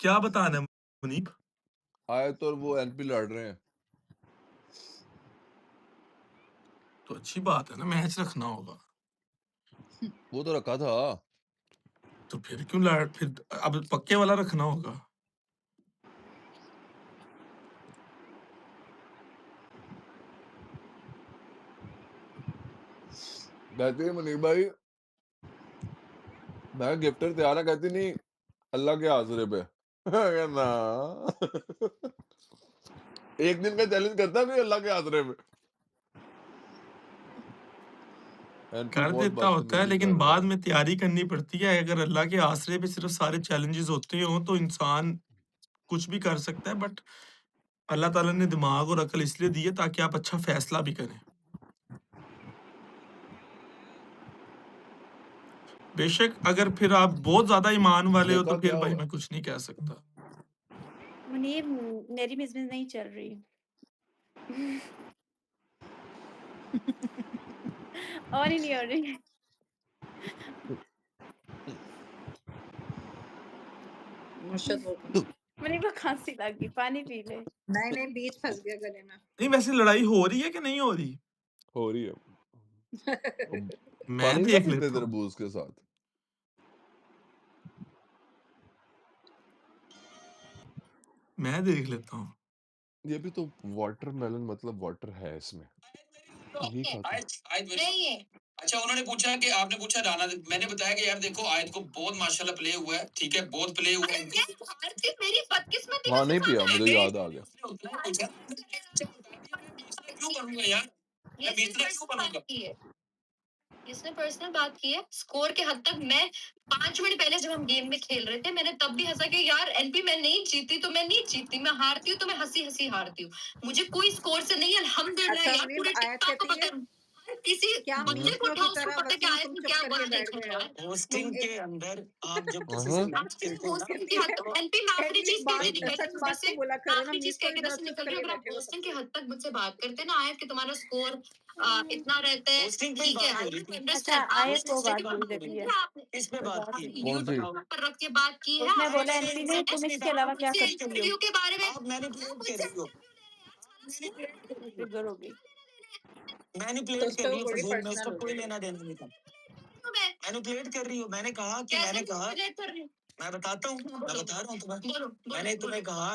क्या बताना है मुनीब? आयत और वो एनपी लड़ रहे हैं। तो अच्छी बात है ना, मैच रखना होगा। वो तो रखा था। तो फिर क्यों लड़, फिर अब पक्के वाला रखना होगा। कहती है मुनीब भाई, मैं गिफ्टर तैयार है, कहती नहीं अल्लाह के आसरे पे। ना एक दिन का चैलेंज करता है अल्लाह के आसरे पे। एनपी कर बहुत देता होता है, बदतमीजी लेकिन कर रहा बाद है। में तैयारी करनी पड़ती है। अगर अल्लाह के आसरे पे सिर्फ सारे चैलेंजेस होते हो तो इंसान कुछ भी कर सकता है, बट अल्लाह ताला ने दिमाग और अकल इसलिए दी है ताकि आप अच्छा फैसला भी करें। बेशक अगर फिर आप बहुत ज्यादा ईमान वाले हो देखा तो फिर क्या भाई हुआ? मैं कुछ नहीं कह सकता। मुनीब, मेरी बिजनेस नहीं चल रही। और ही नहीं हो रही। मुर्शद वो करो। मुनीब को खांसी लग गई, पानी पी ले। नहीं नहीं, बीज फंस गया गले में। नहीं, वैसे लड़ाई हो रही है कि नहीं हो रही? हो रही है। अब मैं पानी ना देख पीते लेता हूँ, तरबूज के साथ। मैं देख लेता हूँ। ये भी तो वाटरमेलन मतलब वाटर है इसमें, यही खाता। आयत नहीं है। अच्छा, उन्होंने पूछा कि आपने पूछा राना, मैंने बताया कि यार देखो आयत को बहुत माशाल्लाह प्ले हुआ है, ठीक है, बहुत प्ले हुआ है। मेरी बदकिस्मती का हाँ नहीं पिया, सिफारिश मुझे है। याद आ गया। क्यों करूंगा यार, मैं बीतना क्यों करूंगा? इसने पर्सनल बात की है। स्कोर के हद तक मैं 5 मिनट पहले जब हम गेम में खेल रहे थे, मैंने तब भी हंसा कि यार एनपी मैं नहीं जीती तो मैं नहीं जीती, मैं हारती हूँ तो मैं हंसी हंसी हारती हूँ, मुझे कोई स्कोर से नहीं, अल्हम्दुलिल्लाह अच्छा यार, मुनीब, पूरे आयत टिकटॉक को कहती पता है है। किसी क्या बच्चे को मूर्तियों उठाओ, की उसको तरह पता है कि वसीम आयत तुम ने चुप क्या करके गाना बैठ देखा गए है हो। यार। होस्टिंग के अंदर आप जब किसी हाँ से बात करते हो ना, होस्टिंग की हद तक एनपी मैं आखिरी एटलीस्ट चीज कह बात के निकल सच रही हूँ, बात वैसे तो बोला करो ना, आखिरी चीज म्यूट कह को के इधर बस चुप निकल रही हूँ। करके अगर आप बैठे हो होस्टिंग के सबसे। हद तक मुझसे बात करते ना आयत कि तुम्हारा स्कोर इतना रहता है, होस्टिंग पे ठीक बात है, हो आई रही थी। अच्छा, अंडरस्टैंड। आयत आपने वो बात लेकिन बोल रही है, आपने किस पे कोई बात बात की? नहीं। कौन सी? यूट्यूब पर रख के बात की है। उसने बोला मैंने एनपी ने तुम इसके अलावा क्या करती हो। इंटरव्यू के बारे में आप मैनिपुलेट कर रही हो, ट्रिगर हो गई। तो मैनिपुलेट कर उसको रही हो बड़ी फजूल में, उसका पर्सनल हो कोई गई। लेना देना नहीं था। मैनिपुलेट कर रही हो। मैंने कहा कि मैंने कहा, मैं बताता हूँ, मैं बता रहा हूँ तुम्हें। मैंने तुम्हें कहा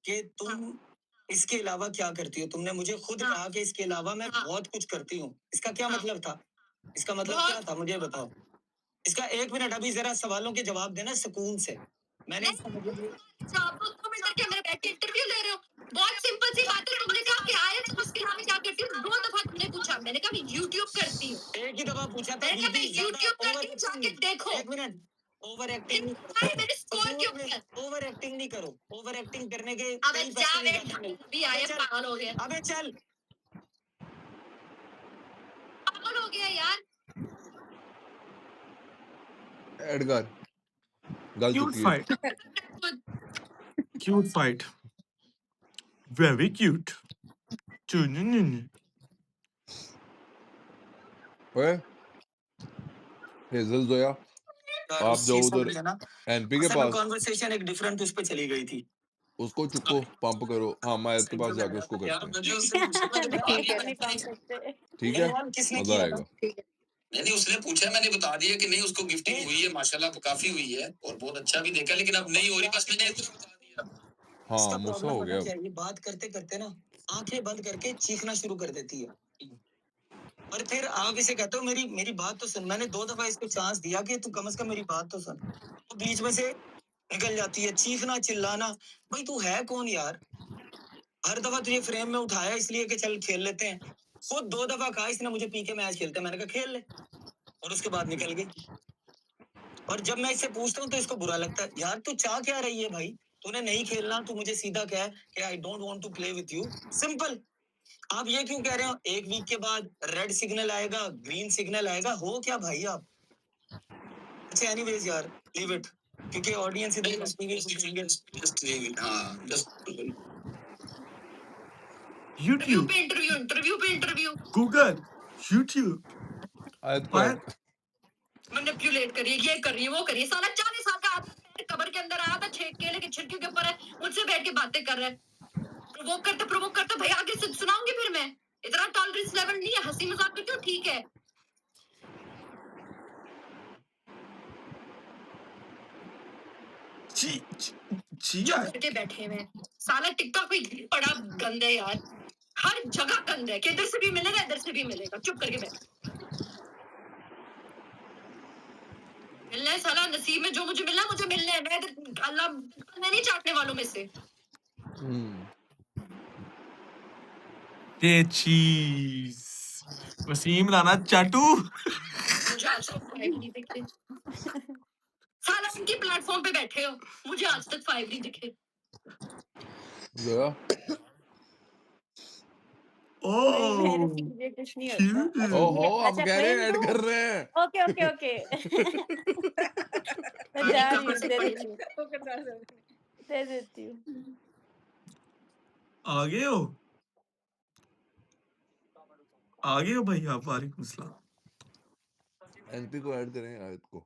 कि तुम इसके अलावा क्या करती हो। तुमने मुझे खुद कहा कि इसके अलावा मैं बहुत कुछ करती हूँ। इसका क्या मतलब था? इसका मतलब क्या था, मुझे बताओ। इसका 1 मिनट अभी जरा सवालों के जवाब देना सुकून से। मैंने इसका मतलब आप 2 मिनट के मेरे बैठ के इंटरव्यू ले रहे हो। बहुत सिंपल सी बात है। तुमने कहा कि आयत उसके अलावा क्या करती हूँ, 2 दफा तुमने पूछा। मैंने कहा मैं यूट्यूब करती हूँ। एक ही दफा पूछा था। मैंने कहा मैं यूट्यूब करती हूँ, जाके देखो। 1 मिनट, ओवर एक्टिंग नहीं भाई मेरे स्कोर के करो। ऊपर। ओवर एक्टिंग नहीं करो। ओवर एक्टिंग करने के अबे कई जा पैसे बे, निकालने मिलते हैं। अभी आयत पागल हो गया। अबे चल। पागल हो गया यार। एडगर गल क्यूट चुकी है। Fight, cute fight, very cute. ओए हेजल जोया, आप उस जाओ चीज को उधर मिले ना, एनपी के असल में पास, कॉन्वर्सेशन एक डिफरेंट उस पे चली गई थी। उसको चुको पंप करो। हाँ मायत के पास सेंटर में जाके उसको यार करते हैं, मुझे उससे पूछा, मैंने बता नहीं दिया नहीं था। पाम सकते। ठीक है, इन्वॉल्व किसने मजा किया था? आएगा। ठीक है। नहीं नहीं, उसने पूछा, मैंने बता दिया कि नहीं, उसको गिफ्टिंग हुई है माशाल्लाह, काफी हुई है और बहुत अच्छा भी देखा, लेकिन अब नहीं हो रही, बस मैंने इतना बता दिया। हाँ इसका मुस्सा प्रॉब्लम हो पता गया। क्या है? ये बात करते करते ना आंखें बंद करके चीखना शुरू कर देती है, और फिर आप इसे कहते हो मेरी मेरी बात तो सुन। मैंने 2 दफा इसको चांस दिया कि तू कम से कम मेरी बात तो सुन, तो बीच में से निकल जाती है चीखना चिल्लाना। भाई तू है कौन यार? हर दफा तुझे फ्रेम में उठाया इसलिए कि चल खेल लेते हैं। खुद 2 दफा कहा इसने मुझे पी के मैच खेलते हैं, मैंने कहा खेल ले, और उसके बाद निकल गई। और जब मैं इससे पूछता हूँ तो इसको बुरा लगता है। यार तू चाह क्या रही है भाई? तूने नहीं खेलना, तू मुझे सीधा कह कि I don't want to play with you, simple. आप ये क्यों कह रहे हो 1 वीक के बाद रेड सिग्नल आएगा, ग्रीन सिग्नल आएगा? हो क्या भाई आप? अच्छा एनीवेज यार, लीव इट, क्योंकि ऑडियंस इधर जस्ट लीव इट। हां जस्ट यूट्यूब पे इंटरव्यू, इंटरव्यू पे इंटरव्यू, गूगल, यूट्यूब, आयत को मैनिपुलेट करिए, ये करिए, वो करिए। साला 40 साल का आदमी कब्र के अंदर आया था, केले की छिड़की के ऊपर है, मुझसे बैठ के बातें कर रहा है। प्रोवोक करते भाई आगे से सुनाऊंगी फिर मैं। इतना टॉलरेंस लेवल नहीं है, हंसी मजाक करती हूँ ठीक है। जी चुप करके बैठे हुए हैं। साला टिकटॉक पे बड़ा गंद है यार, हर जगह गंद है कि इधर से भी मिलेगा इधर से भी मिलेगा। चुप करके बैठ। मिलना है साला, नसीब में जो मुझे मिलना है मुझे मिलना है। मैं इधर अल्लाह मैं नहीं चाटने वालों में से। ये चीज वसीम राना चाटू। मुझे आज तक फाइव नहीं दिखे। साला उनकी प्लेटफॉर्म पे बैठे हो, मुझे आज तक फाइव नहीं दिखे। जरा नहीं मेरे से ओह मुझे कुछ नहीं होता। क्यूट। अच्छा ओहो मैं हम कह रहे हैं फ्रेंड ऐड हूँ। कर रहे हैं। ओके ओके ओके मैं जा रही हूँ, दे देती हूँ, दे देती हूँ। आ गए हो भाई आप। वालेकुम सलाम। एनपी को ऐड करें आयत को।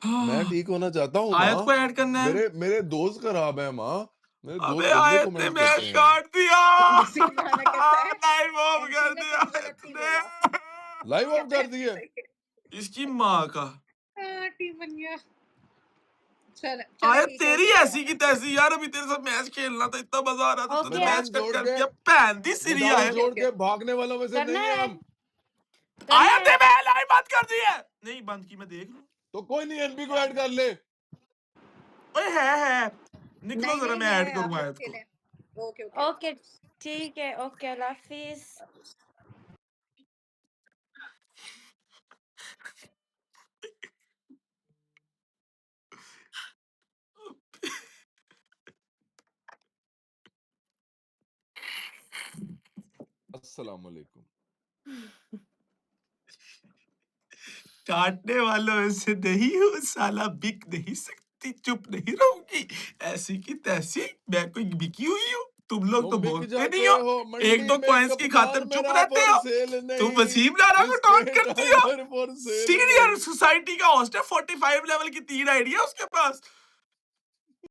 मैं ठीक होना चाहता हूँ आयत माँ। को ऐड करना है। मेरे मेरे दोस्त खराब है माँ। मेरे अबे दोस्त गंदे आयत ने कमेंट्स मैच करते हैं। काट दिया। वसीम राना कहता है लाइव ऑफ एमपी कर ने दिया कुछ गलत आयत नहीं ने। बोला। लाइव ऑफ कर दिए। इसकी माँ का। टीम बन गया। चल आयत ठीक है तेरी ओके ऐसी की तैसी यार। अभी तेरे साथ मैच खेलना था, इतना मजा आ रहा था, तूने ओके मैच मैदान कट छोड़ कर के दिया। भैन दी सीरी मैदान आयत। छोड़ के भागने वालों में से करना नहीं है है, हम। करना आयत ने है। मैं लाइव बंद कर दी है। नहीं बंद की, मैं देख लूं। तो कोई नहीं एनपी को ऐड कर ले। ओए है निकलो नहीं जरा, नहीं मैं है ऐड आप करूंगा लोग आयत को। खेलें। ओके ओके ओके ठीक है, ओके अल्लाह हाफिज। अस्सलाम वालेकुम। काटने वालों में से नहीं हूँ साला, बिक नहीं सकती, चुप नहीं रहूंगी। ऐसी की तैसी मैं कोई बिकी हुई हूँ। तुम लोग तो तुम बिक बोलते जाते नहीं हो। हो एक मंडी दो में, कॉइंस की खातिर कप्तान चुप मेरा रहते फॉर हो। सेल तुम नहीं। वसीम राणा को इसके टॉन्ट करती हो। टाइगर फॉर सेल सीनियर नहीं। सोसाइटी का होस्ट है, 45 लेवल की 3 आईडी है उसके पास।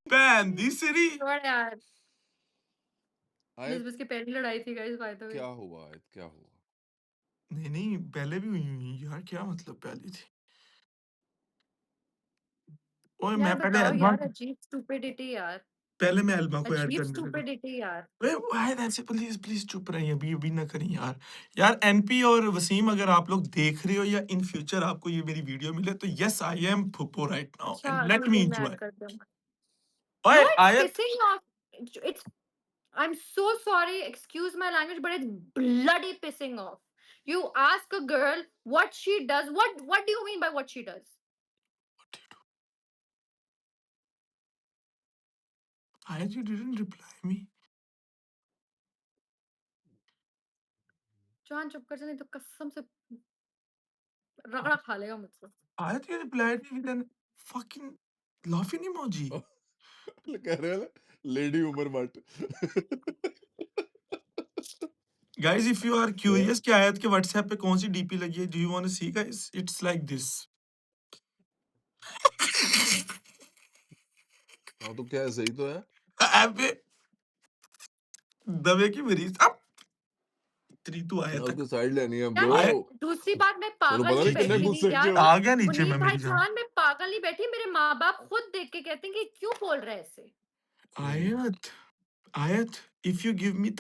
बहन दी सीरी। छोड़ यार, आयत लिज़ की पहली लड़ाई थी गाइस बाय द वे। क्या हुआ? आयत क्या हुआ? नहीं पहले भी हुई हुई यार, क्या मतलब पहली थी। ओए मैं यार पहले बताओ एल्बा यार, अजीब स्टूपिडिटी यार, को ऐड अजीब करने लगा। स्टूपिडिटी यार। वे वाहिद ऐसे प्लीज प्लीज चुप रहिए, अभी ना करें यार। यार एनपी और वसीम, अगर आप लोग देख रहे हो या इन फ्यूचर आपको ये मेरी वीडियो मिले तो यस आई एम फुप्पो राइट नाउ अच्छा एंड लेट ठीक मी है, मैं ऐड एंजॉय। करती हूँ। ओए no it's Ayat. Pissing off, it's I'm so sorry, excuse my language, but it's bloody pissing off. You ask a girl what she does. What do you mean by what she does? आयत you didn't reply me. जान चुप कर जा, नहीं तो कसम से रगड़ा खा लेगा मुझसे। Ayat you replied me with an fucking laughing emoji. कह रहे हैं लेडी उमर मट। Guys if you are curious कि आयत के व्हाट्सएप पे कौन सी डीपी लगी है, do you want to see guys, it's like this. हाँ तो क्या है, सही तो है। अबे दबे की मरीज। अब तेरी तू आया उसकी तक साइड लेनी है यार ब्रो। आया। दूसरी बात, मैं तेरे पागल पता नहीं नहीं कितने बैठी गुस्से नहीं के यार। हो। आ गया नीचे मुनीर मैं मेरी जान। भाईजान, मैं पागल नहीं बैठी, मेरे माँ बाप खुद देख के कहते हैं कि क्यों बोल रहे हैं ऐसे। आयत Ayat, if you give me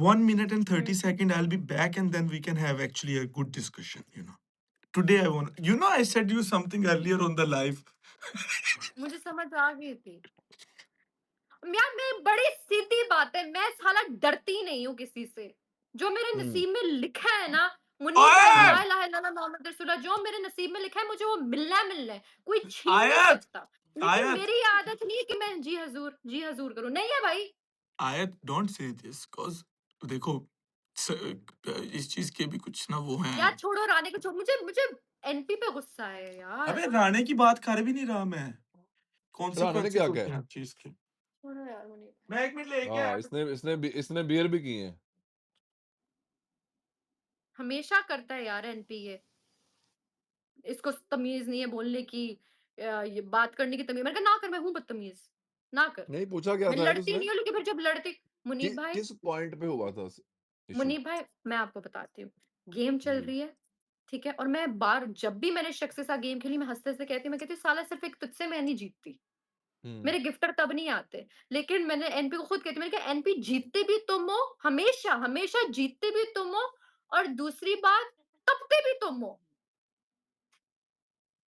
1 minute and 30 hmm, seconds, I'll be back and then we can have actually a good discussion, you know. Today I want, you know, I said you something earlier on the live. मुझे समझ आ गई थी यार। मैं बड़ी सीधी बात है, मैं साला डरती नहीं हूँ किसी से। जो मेरे नसीब में लिखा है ना, मुनीर भाई Ayat! ला इलाहा इल्लल्लाह मोहम्मद रसूलुल्लाह, जो मेरे नसीब में लिखा है मुझे वो मिलना है, कोई छीन नहीं Ayat! सकता। लेकिन Ayat! मेरी ये आदत नहीं है कि मैं जी हजूर करूं, नहीं है भाई। Ayat, don't say this, cause देखो इस चीज के भी कुछ ना वो हैं। यार छोड़ो रानी को, छोड़, मुझे मुझे एनपी पे गुस्सा है यार। अबे राणे की बात कर भी नहीं रहा मैं। राणा ने कॉन्सिक्वेंसेस क्या होते कहा? हैं हर चीज के। छोड़ो यार मुनीर। मैं 1 मिनट लेके हाँ आया। इसने बियर भी की है। हमेशा करता है यार एनपी ये। इसको तमीज़ नहीं है बोलने की, ये बात करने की तमीज़। मैंने कहा ना कर, मैं हूँ बदतमीज़, ना कर। नहीं पूछा क्या मैं था यार लड़ती उसने? नहीं हूँ, लेकिन फिर जब लड़ती मुनीब भाई, किस पॉइंट पे हुआ था इशू? मुनीब भाई मैं आपको बताती हूँ। गेम चल जी। रही है, ठीक है? और मैं बार जब भी मैंने शख्स के साथ गेम खेली, मैं हँसते-हँसते कहती हूँ, मैं कहती हूँ साला सिर्फ़ एक तुझसे मैं नहीं जीतती। हुँ, मेरे गिफ्टर तब नहीं आते। लेकिन मैंने एनपी को खुद कहती हूँ, मैंने कहा एनपी जीतते भी तुम हो, हमेशा, हमेशा जीतते भी तुम हो, और दूसरी बात तपते भी तुम हो।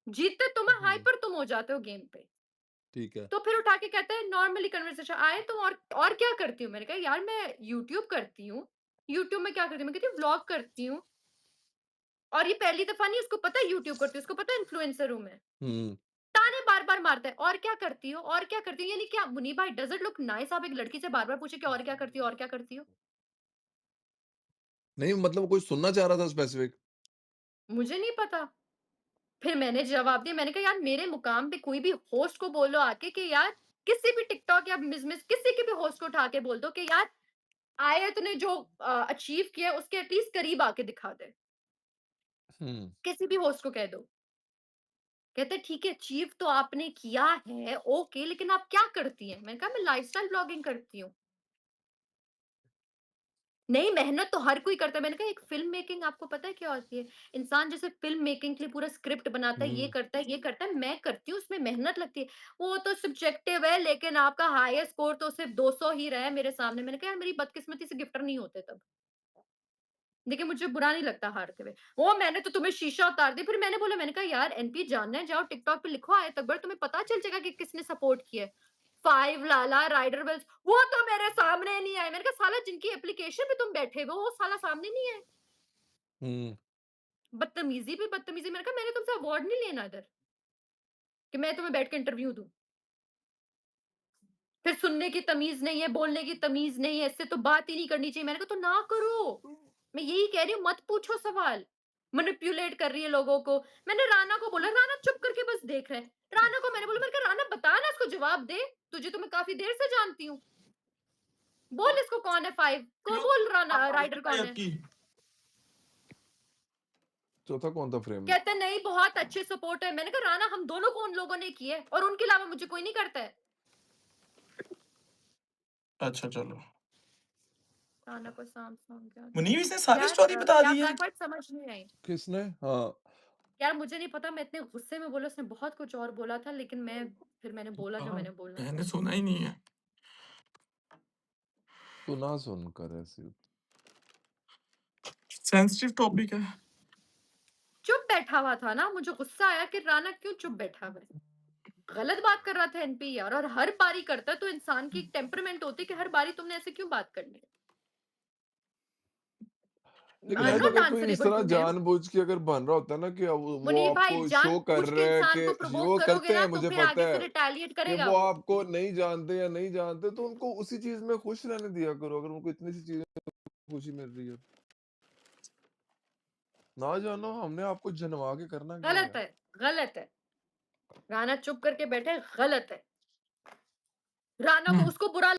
जीतते तुम हो, हुँ, हाइपर तुम हो जाते हो गेम पे। ठीक है। तो फिर उठा के कहते हैं नॉर्मली कन्वर्सेशन आए तो, और क्या करती हूँ? मैंने कहा यार मैं यूट्यूब करती हूँ। यूट्यूब में क्या करती हूँ? मैं कहती हूँ व्लॉग करती हूँ, और ये पहली दफ़ा नहीं, उसको पता है यूट्यूब करती हूँ, उसको पता है इन्फ्लुएंसर हूँ मैं। हुँ, ताने बार-बार मारता है, और क्या करती हो? और क्या करती हो? यानी क्या मुनीब भाई, डज़ इट लुक नाइस आप एक लड़की से बार-बार पूछे कि और क्या करती हो, और क्या करती हो? नहीं मतलब कुछ सुनना चाह रहा था स्पेसिफिक? मुझे नहीं पता। फिर मैंने जवाब दिया, मैंने कहा यार मेरे मुकाम पे कोई भी होस्ट को बोलो आके कि यार किसी भी टिकटॉक या मिस किसी के भी होस्ट को उठा के बोल दो कि यार आयत ने जो अचीव किया है उसके एटलीस्ट करीब आके दिखा दे। हुँ, किसी भी होस्ट को कह दो। कहते हैं ठीक है अचीव तो आपने किया है, ओके, लेकिन आप क्या करती हैं? मैंने कहा मैं लाइफ़स्टाइल ब्लॉगिंग करती हूँ। नहीं, मेहनत तो हर कोई करता है। मैंने कहा एक फ़िल्म मेकिंग आपको पता है क्या होती है? इंसान जैसे फ़िल्म मेकिंग के लिए पूरा स्क्रिप्ट बनाता है, ये हुँ, करता है, ये करता है, मैं करती हूँ, उसमें मेहनत लगती है। वो तो सब्जेक्टिव है, लेकिन आपका हाईएस्ट स्कोर तो सिर्फ़ 200 ही रहा है मेरे सामने। मैंने कहा यार मेरी बदकिस्मती से गिफ्टर नहीं होते तब। देखिए मुझे बुरा नहीं लगता हारते हुए। ओह! मैंने तो तुम्हें शीशा उतार दी। फिर मैंने बोला, मैंने कहा यार एनपी जानना है जाओ टिकटॉक पे लिखो आयत अकबर, तुम्हें पता चल जाएगा कि किसने सपोर्ट किया है। 5 लाला, राइडर वेल्स, वो तो मेरे सामने नहीं आए। मैंने कहा साला जिनकी एप्लीकेशन पे तुम बैठे हुए हो, वो साला सामने नहीं आए। हुँ, बदतमीज़ी पे बदतमीज़ी। मैंने कहा मैंने तुमसे अवार्ड नहीं लेना इधर, कि मैं तुम्हें बैठ के इंटरव्यू दूँ। फिर सुनने की तमीज़ नहीं है, बोलने की तमीज़ नहीं है, इससे तो बात ही नहीं करनी चाहिए। मैंने कहा तो ना करो। मैं यही कह रही हूँ मत पूछो सवाल। मैनिपुलेट कर रही है लोगों को। मैंने राना को बोला, राना चुप करके बस देख रहा है। राना को मैंने बोला, मैंने कहा राना बता ना इसको जवाब दे, तुझे तो मैं काफ़ी देर से जानती हूँ। बोल इसको कौन है 5 को, बोल राना राइडर कौन है? आपकी चौथा कौन था फ्रेम में? कहता नहीं बहुत अच्छे सपोर्ट है। मैंने कहा राना हम दोनों को उन लोगों ने की है, और उनके अलावा मुझे कोई नहीं करता है। अच्छा चलो, राना को सॉन्ग क्या मुनीब इसने सारी यार स्टोरी बता क्या दी है। बैकवर्ड समझ नहीं आई। किसने? हाँ, यार मुझे नहीं पता, मैं इतने गुस्से में बोला, उसने बहुत कुछ और बोला था, लेकिन फिर मैंने बोला जो हाँ, मैंने बोलना था। मैंने सुना ही नहीं है। तू ना सुनकर ऐसे सेंसिटिव टॉपिक है। चुप बैठा हुआ था ना, मुझे गुस्सा आया कि राना क्यों चुप बैठा हुआ है। गलत बात कर रहा था एनपी यार, और हर बारी करता है, तो इंसान की एक टेम्परामेंट होती है कि हर बारी तुमने ऐसे क्यों बात करनी है। लेकिन आई एम ऐसा नॉट अगर कोई इस आंसरेबल तरह टू हिम। जानबूझ के अगर बन रहा होता है ना कि वो मुनीब भाई आपको शो कर जानबूझ के रहा है इंसान को कि प्रोवोक वो करोगे करते ना हैं, तो मुझे फिर पता आगे से है रिटेलिएट कि करेगा वो वो। आपको नहीं जानते या नहीं जानते, तो उनको उसी चीज में खुश रहने दिया करो अगर उनको इतनी सी चीजें में खुशी मिल रही है। ना जानो हमने आपको जनवा के करना क्या गलत है? है, गलत है। राना चुप करके बैठे, गलत है। राना को हम्म, उसको बुरा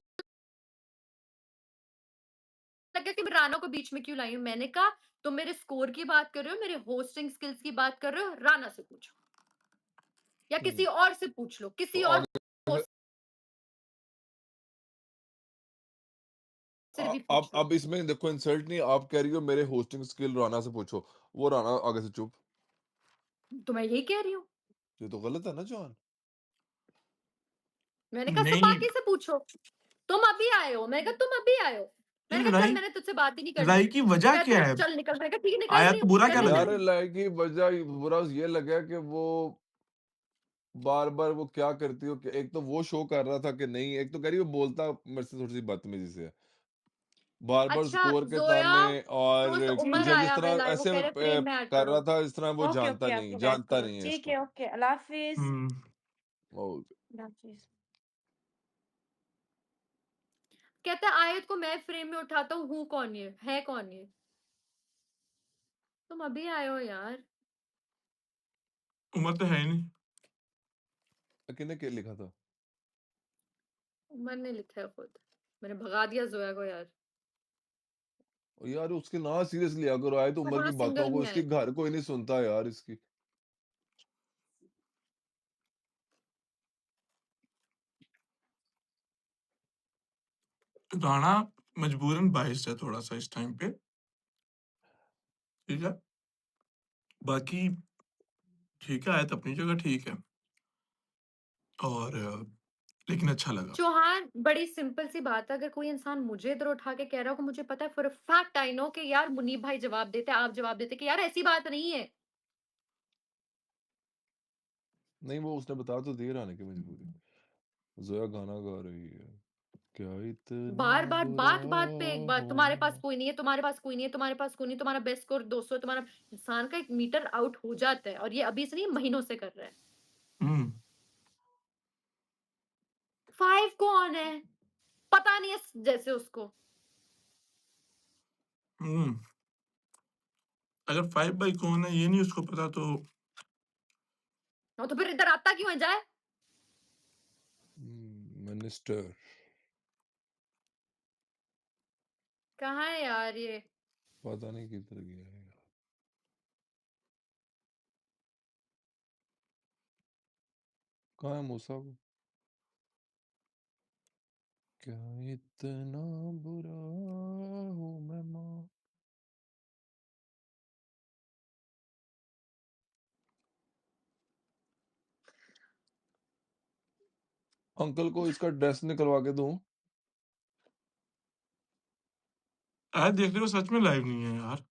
लगा कि मैं राना को बीच में क्यों लाई हूँ। मैंने कहा तुम मेरे स्कोर की बात कर रहे हो, मेरे होस्टिंग स्किल्स की बात कर रहे हो, राना से पूछो या हम्म, किसी और से पूछ लो, तो किसी और आगे होस्ट से भी पूछ लो। अब इसमें देखो इंसल्ट नहीं, आप कह रही हो मेरे होस्टिंग स्किल राना से पूछो, वो राना आगे से चुप। तो मैं यही कह रही हूँ। ये तो गलत है ना जॉन? मैंने कहा सब नहीं नहीं, बाकी से पूछो। तुम अभी आए हो, मैंने कहा तुम अभी आए हो। ये मैंने कहा चल लड़ाई मैंने तुझसे बात ही नहीं करनी। लड़ाई की वजह कहते क्या हैं है? चल निकल। मैंने कहा ठीक है निकल आया रही तो हूँ, बुरा क्या करने दे लगा? यार मुझे। लाइक की वजह बुरा ये लगा कि वो बार बार वो क्या करती हो कि एक तो वो शो कर रहा था कि नहीं, एक तो कह रही वो बोलता मेरे से थोड़ी सी बदतमीजी से है, बार बार अच्छा स्कोर के जोया, ताने, और दोस्त जी उमर जज इस आया हुआ है तरह लाइव, वो ऐसे कह रहे फ्रेम में ऐड कर करो। रहा था, इस तरह वो ओके जानता ओके आप नहीं, लोग ऐड जानता करो, नहीं है ठीक इसको। है, ओके, अल्लाह हाफिज। हम्म, ओ, अल्लाह हाफिज। कहता है आयत को मैं फ्रेम में उठाता हूँ कौन ये है, कौन ये? तुम अभी आए हो यार। उम्र तो है ही नहीं। किसने क्या लिखा था? उमर ने लिखा है खुद। मैंने भगा दिया जोया को यार। यार उसकी ना सीरियस लिया करो, आए तो पर उम्र हाँ, की बातों सिंगल को, ही इसकी है। घर कोई नहीं सुनता यार इसकी। राणा मजबूरन बाइस्ड है थोड़ा सा इस टाइम पे, ठीक है, बाकी ठीक है, आयत अपनी जगह ठीक है, और लेकिन अच्छा लगा। चौहान, बड़ी सिंपल सी बात है, अगर कोई इंसान मुझे इधर उठा के कह रहा हो, कि मुझे पता है for a fact I know कि यार मुनीब भाई जवाब देते हैं, आप जवाब देते कि यार ऐसी बात नहीं है। नहीं वो उसने बता तो दिया रानी की मजबूरी। जोया गाना गा रही है, क्या इतना बार बार बुरा बात बात पे एक बार, हूँ तुम्हारे पास मैं। कोई नहीं है, तुम्हारे पास कोई नहीं है, तुम्हारे पास कोई नहीं है, तुम्हारा बेस्ट स्कोर 200, तुम्हारा इंसान का एक मीटर आउट हो जाता है, और ये अभी से नहीं महीनों से कर रहा है। हम्म 5 कौन है पता नहीं है जैसे उसको। हम्म अगर 5 बाई कौन है ये नहीं उसको पता तो हाँ, तो फिर इधर आता क्यों है जाए। मिनिस्टर। कहाँ है यार ये। पता नहीं किधर गया है यार। कहाँ है मूसा वो? क्या इतना बुरा हूँ मैं माँ। अंकल को इसका ड्रेस निकलवा के दूं? आयत देख रहे हो सच में लाइव नहीं है यार।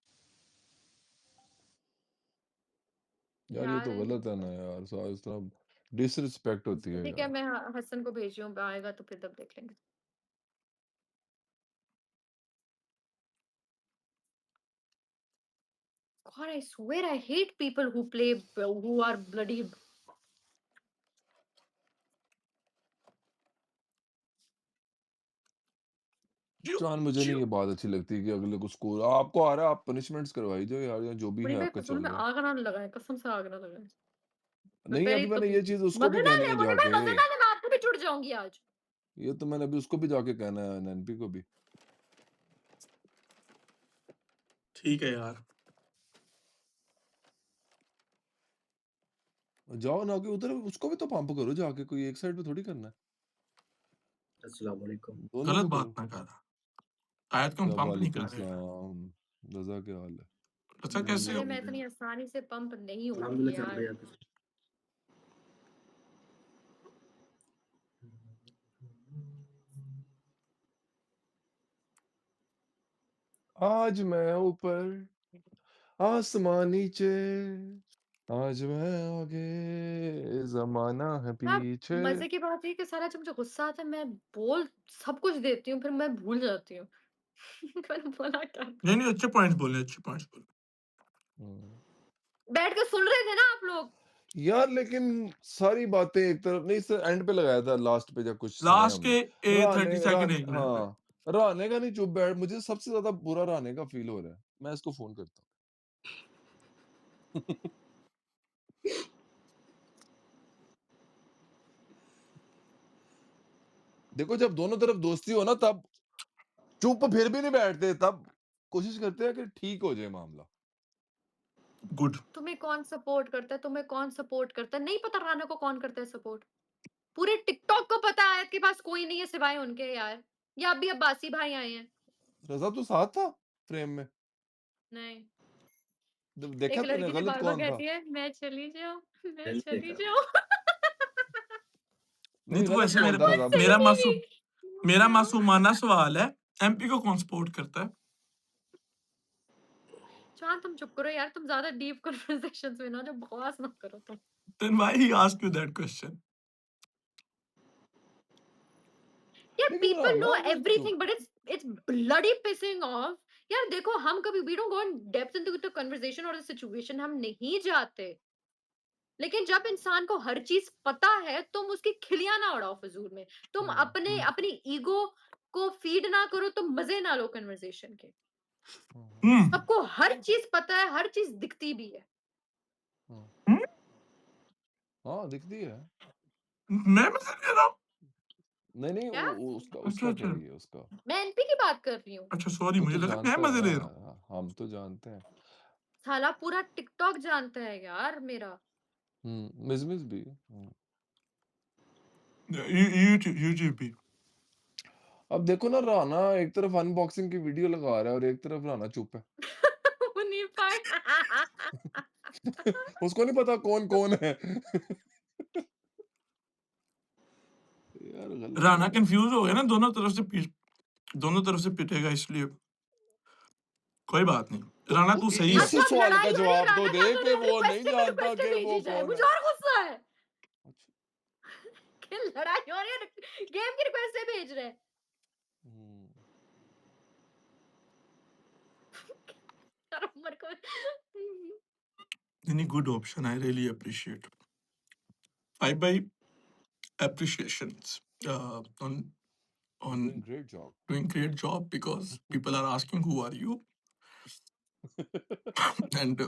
यार ये यार तो गलत है ना यार, इस तरह डिसरिस्पेक्ट होती है ठीक है, यार। मैं हसन को भेज रही हूँ, आएगा तो फिर तब देख लेंगे। God, I swear I hate people who play, who are bloody. जान मुझे नहीं ये बात अच्छी लगती कि अगले को स्कूल आपको आ रहा है, आप पनिशमेंट्स करवाई जाओ यार, या जो भी मुनीब है भाई आपका कसम चल में रहा है। आग ना लगाए, कसम से आग ना लगाए। मैं नहीं पहले अभी ही मैंने ये चीज उसको भी मजे ना कहनी ले, है मुनीब भाई जाके। मजे ना ले, मैं आपको भी चुट जाऊंगी आज। ये तो मैंने अभी उसको भी जाके कहना है, एनपी को भी। ठीक है यार। जाओ ना कि उधर उसको भी तो पंप करो जाके, कोई एक साइड पे थोड़ी करना है, अस्सलाम वालेकुम। दोनों गलत को बात करो। ना कर, आयत को हम या पंप नहीं वालेकुम कर रहे हैं। सलाम, रजा क्या हाल है? अच्छा कैसे अरे हो? मैं इतनी आसानी से पंप नहीं होती अल्हम्दुलिल्लाह चल यार। रही है कुछ। आज मैं ऊपर आसमान नीचे, आज मैं आगे जमाना है हाँ, पीछे। मजे की बात है कि सारा जब मुझे गुस्सा आता है, मैं बोल सब कुछ देती हूँ, फिर मैं भूल जाती हूँ। मैंने बोला क्या था? नहीं नहीं, अच्छे पॉइंट्स बोले, अच्छे पॉइंट्स बोले। हम्म। बैठ के सुन रहे थे ना आप लोग। यार लेकिन सारी बातें एक तरफ नहीं, सर एंड पे लगाया था, लास्ट पे जब कुछ सुने लास्ट हमने। के राने 30 सेकंड रान एक मिनट पे। हाँ, राने का नहीं चुप बैठ, मुझे सबसे ज्यादा बुरा राने का फील हो रहा है, मैं इसको फोन करता हूँ। देखो जब दोनों तरफ दोस्ती हो ना, तब चुप फिर भी नहीं बैठते, तब कोशिश करते हैं कि ठीक हो जाए मामला। गुड। तुम्हें कौन सपोर्ट करता है, तुम्हें कौन सपोर्ट करता है, नहीं पता राना को कौन करता है सपोर्ट। पूरे टिकटॉक को पता है कि पास कोई नहीं है सिवाय उनके यार। या अभी अब्बासी भाई आए हैं। रजा तो साथ था फ्रेम में, नहीं, देखा एक तूने लड़की थी गलत बार बार कौन था? कहती है मैं चली जाऊं, मैं मैंने चली देखा। जाऊं। नहीं नहीं तो गलत वैसे कौन था रजा भाई? मेरा सही मासूम मेरा मासूमाना सवाल है, एमपी को कौन सपोर्ट करता है? चांद तुम चुप करो यार, तुम ज्यादा डीप कन्वर्सेशंस में ना जो बकवास मत करो तुम। Then why he asked you that question? यार लेकिन पीपल राना नो को क्यों? Everything but it's bloody pissing off. यार देखो हम कभी we don't go in depth into the conversation और द सिचुएशन, हम नहीं जाते। लेकिन जब इंसान को हर चीज पता है, तुम उसकी खिलियां ना उड़ाओ फजूल में। तुम अपने अपनी ईगो को फीड ना करो, तुम मजे ना लो कन्वर्सेशन के। हम्म सबको हर चीज पता है, हर चीज दिखती भी है। हम्म? हाँ दिखती है। मैं मजे ले रहा हूँ। नहीं नहीं क्या? उसका अच्छा उसका कह अच्छा रही है उसका। मैं एनपी की बात कर रही हूँ। अच्छा सॉरी वो मुझे तो लगा मैं जानता है मजे ना, ले रहा हूँ। हम तो जानते हैं। साला पूरा टिकटॉक जानता है यार मेरा। मिजमिस भी। यूट्यूब यूट्यूब भी। अब देखो ना, राना एक तरफ अनबॉक्सिंग की वीडियो लगा रहा है और एक तरफ राना चुप है। मुनीर भाई। उसको नहीं पता कौन कौन है। यार गलत राना गलत। कंफ्यूज हो गया ना, दोनों तरफ से पिटेगा इसलिए। कोई बात नहीं, तो राना तू सही है। इस अच्छा, अब सवाल का लड़ाई हो रही है जवाब तो राना दे कांगू कि ने वो रिक्वेस्ट नहीं की, मेरे जानता रिक्वेस्ट कि वो भेजी जाए, कौन मुझे है। और गुस्सा है अच्छा। कि लड़ाई हो रही है, गेम की रिक्वेस्ट से भेज रहे हैं। हम्म, यार उमर को Any good option, I really appreciate. I by appreciations you're on doing great job. doing great job because people are asking who are you, and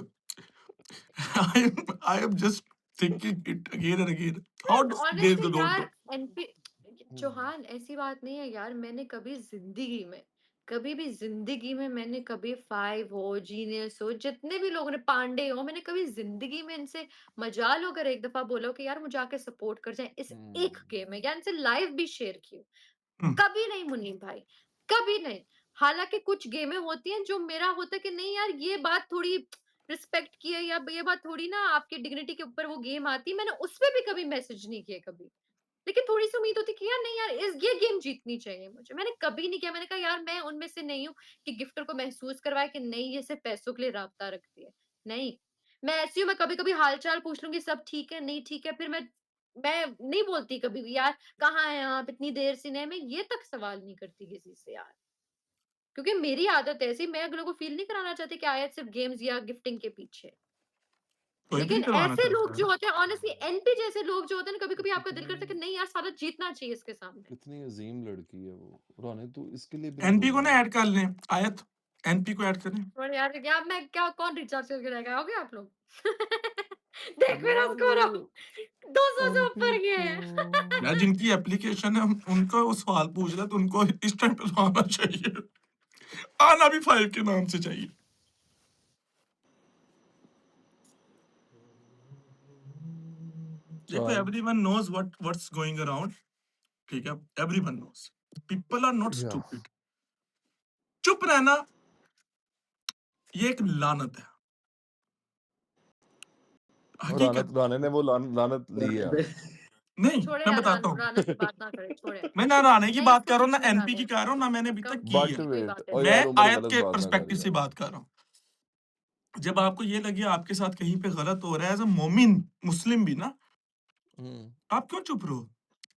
I am just thinking it again and again. How they honestly don't यार know. NP Chauhan, ऐसी बात नहीं है यार, मैंने कभी भी जिंदगी में मैंने कभी फाइव हो, जीनियस हो, जितने भी लोगों ने, पांडे हो, मैंने कभी जिंदगी में इनसे मजाल होकर एक दफा बोला हो कि यार मुझे आके सपोर्ट कर जाए इस एक गेम में, या इनसे लाइव भी शेयर की हो। Hmm. कभी नहीं मुनीम भाई, कभी नहीं। हालांकि कुछ गेमें होती हैं जो मेरा होता है कि नहीं यार, ये बात थोड़ी रिस्पेक्ट की है, या ये बात थोड़ी ना आपकी डिग्निटी के ऊपर वो गेम आती है, मैंने उस पे भी कभी मैसेज नहीं किया कभी। लेकिन थोड़ी सी उम्मीद होती कि यार नहीं यार, इस ये गेम जीतनी चाहिए मुझे, मैंने कभी नहीं किया। मैंने कहा यार मैं उनमें से नहीं हूँ कि गिफ्टर को महसूस करवाए कि नहीं ये सिर्फ पैसों के लिए राब्ता रखती है। नहीं, मैं ऐसी हूँ, मैं कभी कभी हालचाल पूछ लूंगी, सब ठीक है नहीं ठीक है, फिर मैं नहीं बोलती कभी भी यार कहाँ है आप, इतनी देर से नहीं, मैं ये तक सवाल नहीं करती किसी से यार, क्योंकि मेरी आदत है ऐसी, मैं अगलों को फील नहीं कराना चाहती कि आया सिर्फ गेम्स या गिफ्टिंग के पीछे। कोई भी लेकिन नहीं करवाना ऐसे लोग चाहता जो है। होते हैं, ऑनेस्टली एनपी जैसे लोग जो होते हैं ना, कभी कभी आपका दिल करता है कि कितनी नहीं यार साला जीतना चाहिए इसके सामने। कितनी अजीम लड़की है वो। रानी तू इसके लिए भी नहीं एनपी को ना बोलेगी। ऐड कर लें, आयत एनपी को ऐड करें। और यार क्या मैं क्या कौन रिचार्ज करके रहेगा, आओगे आप लोग? देख मेरा यार स्कोर 200 से एमपी ऊपर गया को है। यार जिनकी एप्लीकेशन है उनका वो सवाल पूछ रहा है, तो उनको इस टाइम पे तो आना चाहिए, आना भी 5 के नाम से चाहिए। देखो Chand everyone knows what's going around, ठीक है, everyone knows, people are not या स्टूपिड। चुप रहना ये एक लानत है, रानत हकीकत। राणे ने वो लानत ली है। नहीं छोड़े मैं यार, बताता हूँ, राना से बात ना करे, छोड़े। मैं ना राणे की नहीं बात इसको कर रहा हूँ ना बीच में ला एनपी दे, की कर रहा हूँ, ना मैंने अभी तक की कम बट है। की वेट, बात है। ओ मैं यार उमर आयत गलत के बात ना कर पर्सपेक्टिव से यार। बात कर रहा हूँ। जब आपको ये लगे आपके साथ कहीं पे गलत हो रहा है एज अ मोमिन मुस्लिम भी ना, हम्म आप क्यों चुप रहो?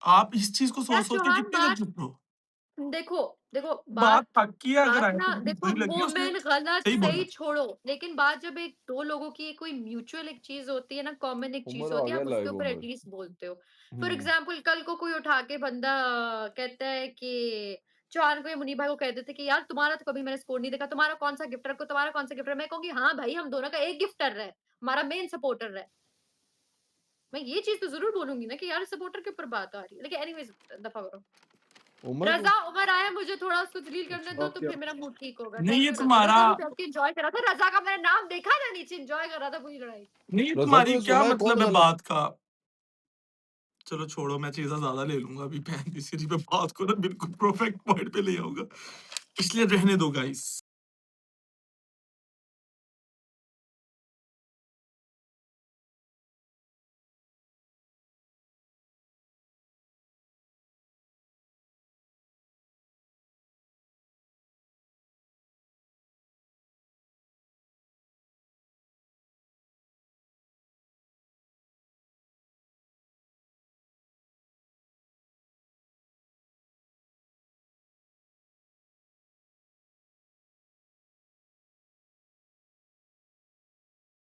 आप इस चीज को यार सोच सोच के चौहान कितनी देर बात, चुप रहो? देखो देखो बात बात हक की है, अगर बात आयत ना, को कुछ देखो बुरी लगी है उसने मोमेन गलत सही सही बोलना। छोड़ो, लेकिन बात जब एक दो लोगों की कोई म्यूचुअल एक चीज होती है ना, कॉमन एक चीज उमर आ होती है, गया आप उसके लाइव ऊपर उमर। एटलीस्ट बोलते हो। फॉर हम्म एग्जाम्पल कल को कोई उठा के बंदा कहता है कि चौहान को या मुनीब भाई को कह देते कि यार तुम्हारा तो कभी मैंने स्कोर नहीं देखा, तुम्हारा कौन सा गिफ्टर को, तुम्हारा कौन सा गिफ्टर, मैं कहूंगी हाँ भाई हम दोनों का एक गिफ्टर है, हमारा मेन सपोर्टर है। मैं ये चीज तो जरूर बोलूंगी ना कि यार सपोर्टर के ऊपर बात आ रही है, लेकिन एनीवेज दफा करो। उमर को रजा उमर आया, मुझे थोड़ा उसको जलील करने अच्छा दो तो ओके फिर मेरा मूड ठीक होगा। नहीं थैंक ये यू रजा, तुम्हारा, रजा भी बैठ के एंजॉय कर रहा था, रजा का मैंने नाम देखा ना नीचे, एंजॉय कर रहा था पूरी लड़ाई। नहीं ये रजा तुम्हारी तूने क्या सुना है कौन मतलब है गलत। बात का। चलो छोड़ो, मैं चीजें ज्यादा ले लूंगा अभी, बहन की सीरी पे बात को ना बिल्कुल परफेक्ट पॉइंट पे ले आऊंगा, इसलिए रहने दो गाइस।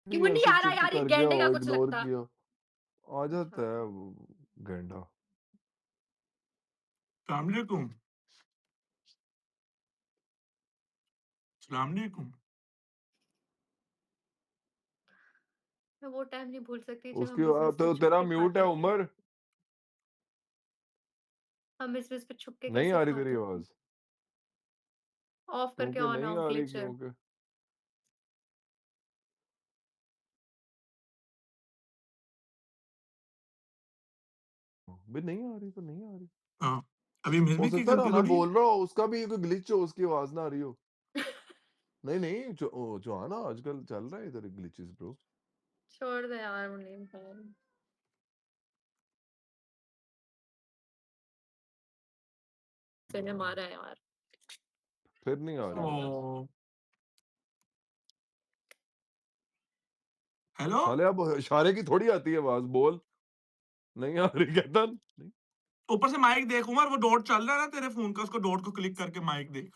कि भी वो नहीं ऐसे आ रहा चुप यार, ये कर गया गैंडे हो, का कुछ इग्नोर लगता। किया, आ जाता है हाँ वो गेंडा। सलाम अलैकुम, सलाम अलैकुम। मैं वो टाइम नहीं भूल सकती जब हम उसकी इस इंसान तो छुप तेरा के म्यूट है खाते थे। उमर। हम इस पे छुप के नहीं कैसे आ रही तेरी खाते थे? आवाज ऑफ करके क्योंकि ऑन नहीं ऑफ आ रही ग्लिच है। क्योंकि भी नहीं आ रही तो नहीं आ रही हाँ, अभी मिस हो भी की सकता है करके मैं थोड़ी। बोल रहा हूँ उसका भी कोई ग्लिच हो उसकी आवाज ना आ रही हो नहीं नहीं जो आना आजकल चल रहा है इधर ग्लिचेस ब्रो छोड़ दे यार मुनीम भाई। तूने मारा है यार। फिर नहीं आ रही आवाज ओ हेलो, साले अब इशारे की थोड़ी आती है आवाज बोल नहीं आ रही कहता नहीं ऊपर से माइक देख उमर, वो डॉट चल रहा है ना तेरे फोन का, उसको डॉट को क्लिक करके माइक देख।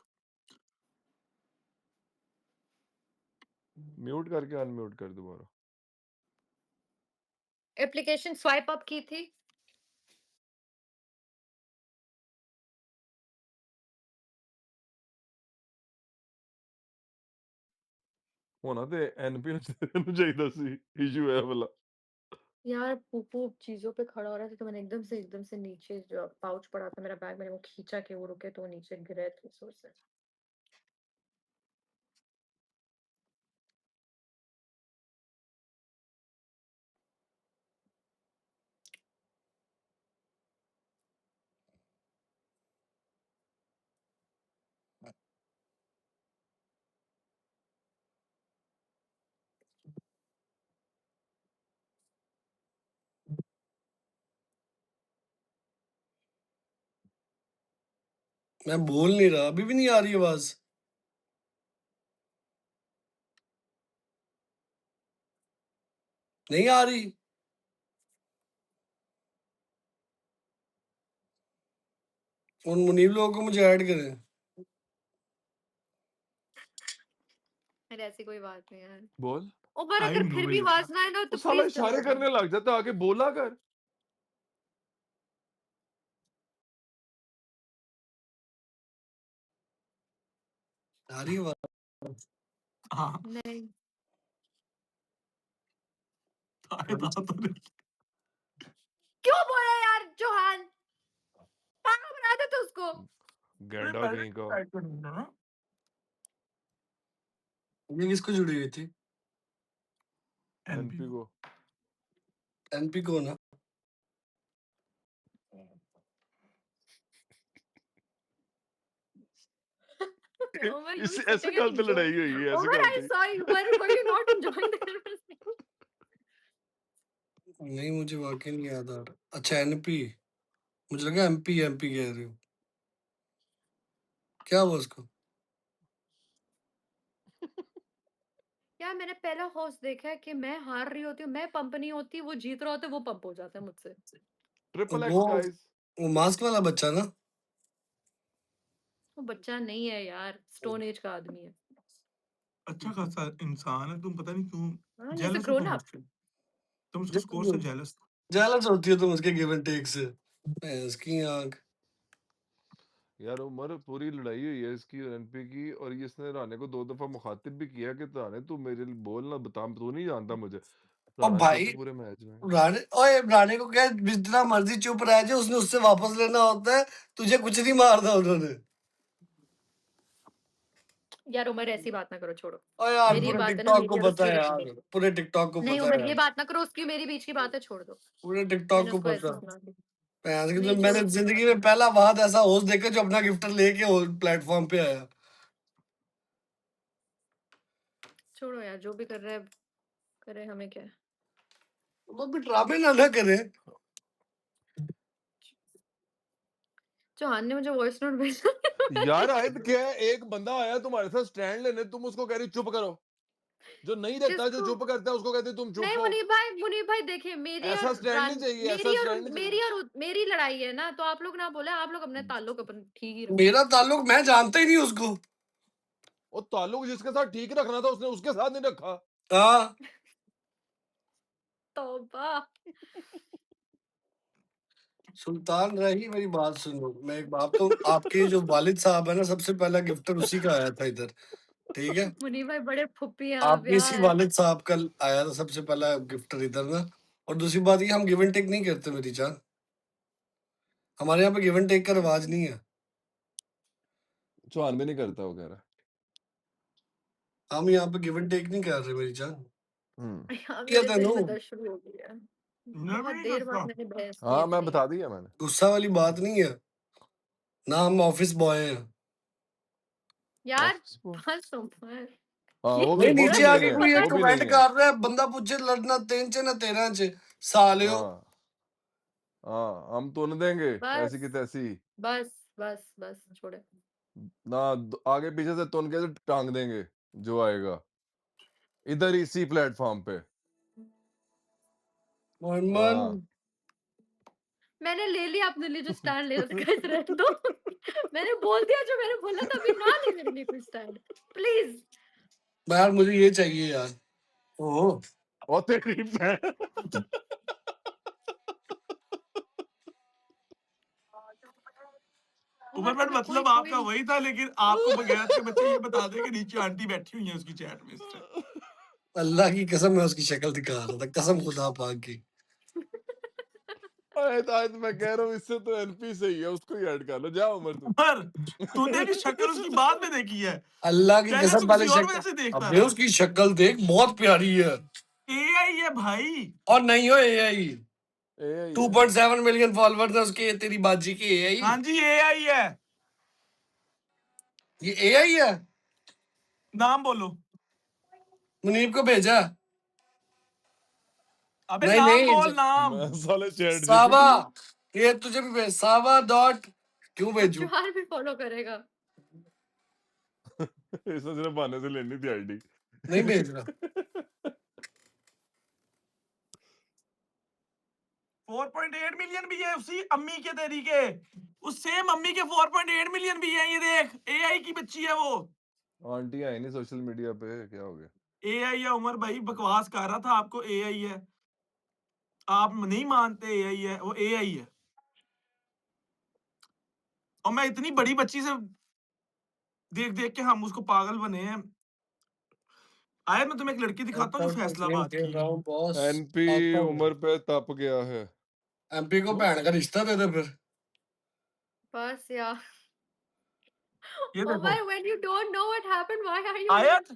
म्यूट करके अनम्यूट कर दोबारा एप्लीकेशन स्वाइप अप की थी। होना तो एनपी ਨੂੰ ਚਾਹੀਦਾ ਸੀ ਇਸ਼ੂ ਹੈ ਵਾਲਾ यार पूपू चीजों पे खड़ा हो रहा था तो मैंने एकदम से नीचे जो पाउच पड़ा था मेरा बैग मैंने वो खींचा कि वो रुके तो वो नीचे गिरे थे जोर से। मैं बोल नहीं रहा, अभी भी नहीं आ रही आवाज। नहीं आ रही। उन मुनीब लोगों को मुझे ऐड करें। अरे ऐसी कोई बात नहीं यार। बोल ऊपर आई अगर नो फिर भी यार, आवाज ना आए ना वो तो साला प्लीज इशारे दबा दो। करने लग जाता आगे बोला कर आ रही आवाज। हाँ नहीं आए था तो नहीं। क्यों बोला यार जोहान पागल बना दे तू उसको। मैं गैंडा पहले कहीं का ऐड करूंगा ना। ये किसको जुड़ी हुई थी? एनपी एनपी को एनपी को ना। Omar, you इस were ऐसे sitting and गल पे enjoying. लड़ाई हुई है ऐसे Omar, गल I पे saw you. Were you not enjoying the conversation? नहीं, मुझे वाकई नहीं याद आ रहा। अच्छा, एनपी। मुझे लगा एमपी एमपी कह रही हूँ। क्या हुआ उसको? यार मैंने पहला होस्ट देखा है कि मैं हार रही होती हूँ मैं पंप नहीं होती वो जीत रहा होता है वो पंप हो जाता है मुझसे। ट्रिपल वो एक्स गाइस वो मास्क वाला बच्चा ना। वो बच्चा नहीं है यार स्टोन एज का आदमी है। अच्छा खासा इंसान है, तुम पता नहीं हाँ क्यों ये जेलस हो ग्रोन तुम अप। उससे, तुम उसके स्कोर से जेलस। जेलस होती हो तुम उसके गिव एंड टेक से। इसकी आंख। यार उमर पूरी लड़ाई हुई है इसकी एनपी की और ये इसने राणे को 2 दफा मुखातिब भी किया कि राणे तू मेरे लिए बोल ना बता तू नहीं जानता मुझे और राणा भाई चुप पूरे मैच में राणे को क्या जितना मर्जी चुप रह जाए, उसने उससे वापस लेना होता है। तुझे कुछ नहीं मारना उन्होंने। यार उमर ऐसी बात ना करो छोड़ो। और यार मेरी पूरे बात है ना टिकटॉक को मेरी और पता उसकी है बीच यार, की। पूरे टिकटॉक को नहीं पता है उमर ये यार, बात ना करो उसकी मेरी बीच की बात है छोड़ दो। पूरे टिकटॉक मैंने को उसको ऐसे पता। सुना दी। तो नहीं मैंने छोड़ो उसकी जिंदगी बात में नहीं। पहला बात ऐसा होस्ट देखा जो अपना गिफ्टर लेके प्लेटफॉर्म पे आया। छोड़ो यार जो भी कर रहे हैं करे हमें क्या है। वो भी ड्रामे ना करे। चौहान ने मुझे वॉइस नोट भेजा यार आयत क्या है एक बंदा आया तुम्हारे साथ स्टैंड लेने तुम उसको कह रही चुप करो जो नहीं देता जो किसको चुप करता है उसको कहते तुम नहीं चुप हो मुनीब भाई देखिए ऐसा स्टैंड नहीं चाहिए ऐसा स्टैंड नहीं चाहिए मेरी लड़ाई है ना तो आप लोग ना बोले आप लोग अपने ताल्लुक अपन ठीक ही रखो। मेरा ताल्लुक, मैं जानता ही नहीं उसको। वो ताल्लुक जिसके साथ ठीक रखना था उसने उसके साथ नहीं रखा हाँ, तौबा। सुल्तान रही, मेरी बात सुनो। मैं एक बात तो, आपके जो वालिद साहब है ना, सबसे पहला गिफ्टर उसी का आया था इधर। ठीक है, मुनीब भाई बड़े फुप्पी हैं आप आपके इसी यार। वालिद साहब का आया था सबसे पहला गिफ्टर इधर ना। और दूसरी बात ये, हम गिव एंड टेक नहीं करते मेरी जान। हमारे यहाँ पे गिव एंड टेक का रिवाज नहीं है। चौहान भी नहीं करता वो कह रहा। हम यहाँ पे गिव एंड टेक नहीं कर रहे मेरी जान। हाँ, किया मेरे था दिल नो में दर्द शुरू हो गई है। मैं बहुत भी नहीं देर बाद करता। मैंने बहस की हाँ मैं इतनी। बता दिया मैंने। गुस्सा वाली बात नहीं है ना, हम ऑफिस बॉय हैं। यार ऑफिस को बस उम्र हाँ ये नहीं, वो भी नीचे तुरंत नहीं आके मुझे है, कोई पता एक वो भी कमेंट नहीं है। कर रहा है, बंदा पूछे लड़ना 3 च ना 13 च सालियो। हाँ हम तो न देंगे ऐसी बस की तैसी बस बस बस छोड़े। ना, आगे पीछे से तुन के तो टांग देंगे जो आएगा इधर इसी प्लेटफॉर्म पे। मोहम्मद हाँ मैंने ले लिया अपने लिए जो स्टैंड लेना था, गाइस रहने दो। मैंने बोल दिया जो मैंने बोला था, अभी ना ले मेरे लिए कोई स्टैंड प्लीज। यार मुझे ये चाहिए यार। ओह और तेरी बहन। उमर उमर तुम्हें कोई मतलब कोई आपका वही था, लेकिन आपको बगैरत के बच्चे ये बता दें कि नीचे आंटी बैठी हुई है उसकी चैट में इस टाइम। अल्लाह की कसम, मैं उसकी शक्ल दिखा रहा था, कसम खुदा पाक की। आज मैं कह रहा हूँ इससे तो एनपी सही है, उसको ही ऐड कर लो। जाओ उमर तू। उमर, तूने भी शक्ल उसकी बाद में देखी है, अल्लाह की पहले कसम, तू पहले किसी और शक्ल, वजह से देखता अबे रहा। उसकी शक्ल देख, बहुत प्यारी है। एआई है भाई। और नहीं हो एआई, यही है 2.7 मिलियन फॉलोअर्स है उसके, तेरी बाजी की एआई। हाँ जी एआई है। ये एआई है। नाम बोलो। मुनीब को भेजा। अबे नहीं नाम नहीं बोल, नाम। मैं साले चैट सावा, जीपीटी। ये तुझे भी भेज, सावा डॉट, क्यों अब भेजू? जोहार भी फॉलो करेगा। इसने सिर्फ बहाने से लेनी थी आईडी। नहीं भेज रहा। 4.8 मिलियन भी है उसी अम्मी के तरीके, उस सेम अम्मी के 4.8 मिलियन भी है। ये देख एआई की बच्ची है वो। आंटी आई नहीं सोशल मीडिया पे, क्या हो गया? एआई है उमर भाई, बकवास कर रहा था आपको एआई है, आप नहीं मानते एआई है, वो एआई है। और मैं इतनी बड़ी बच्ची से देख देख के हम उसको पागल बने हैं। आए मैं तुम्हें एक लड़की दिखाता हूँ जो गेम फैसलाबाद खेल की रहा है। हूँ बॉस, एनपी आता हूँ। उम्र पे तप गया है। एमपी को क्यों? भैन का रिश्ता दे दे फिर। बस यार ये देखो Umar when you don't know what happened why are you Ayat,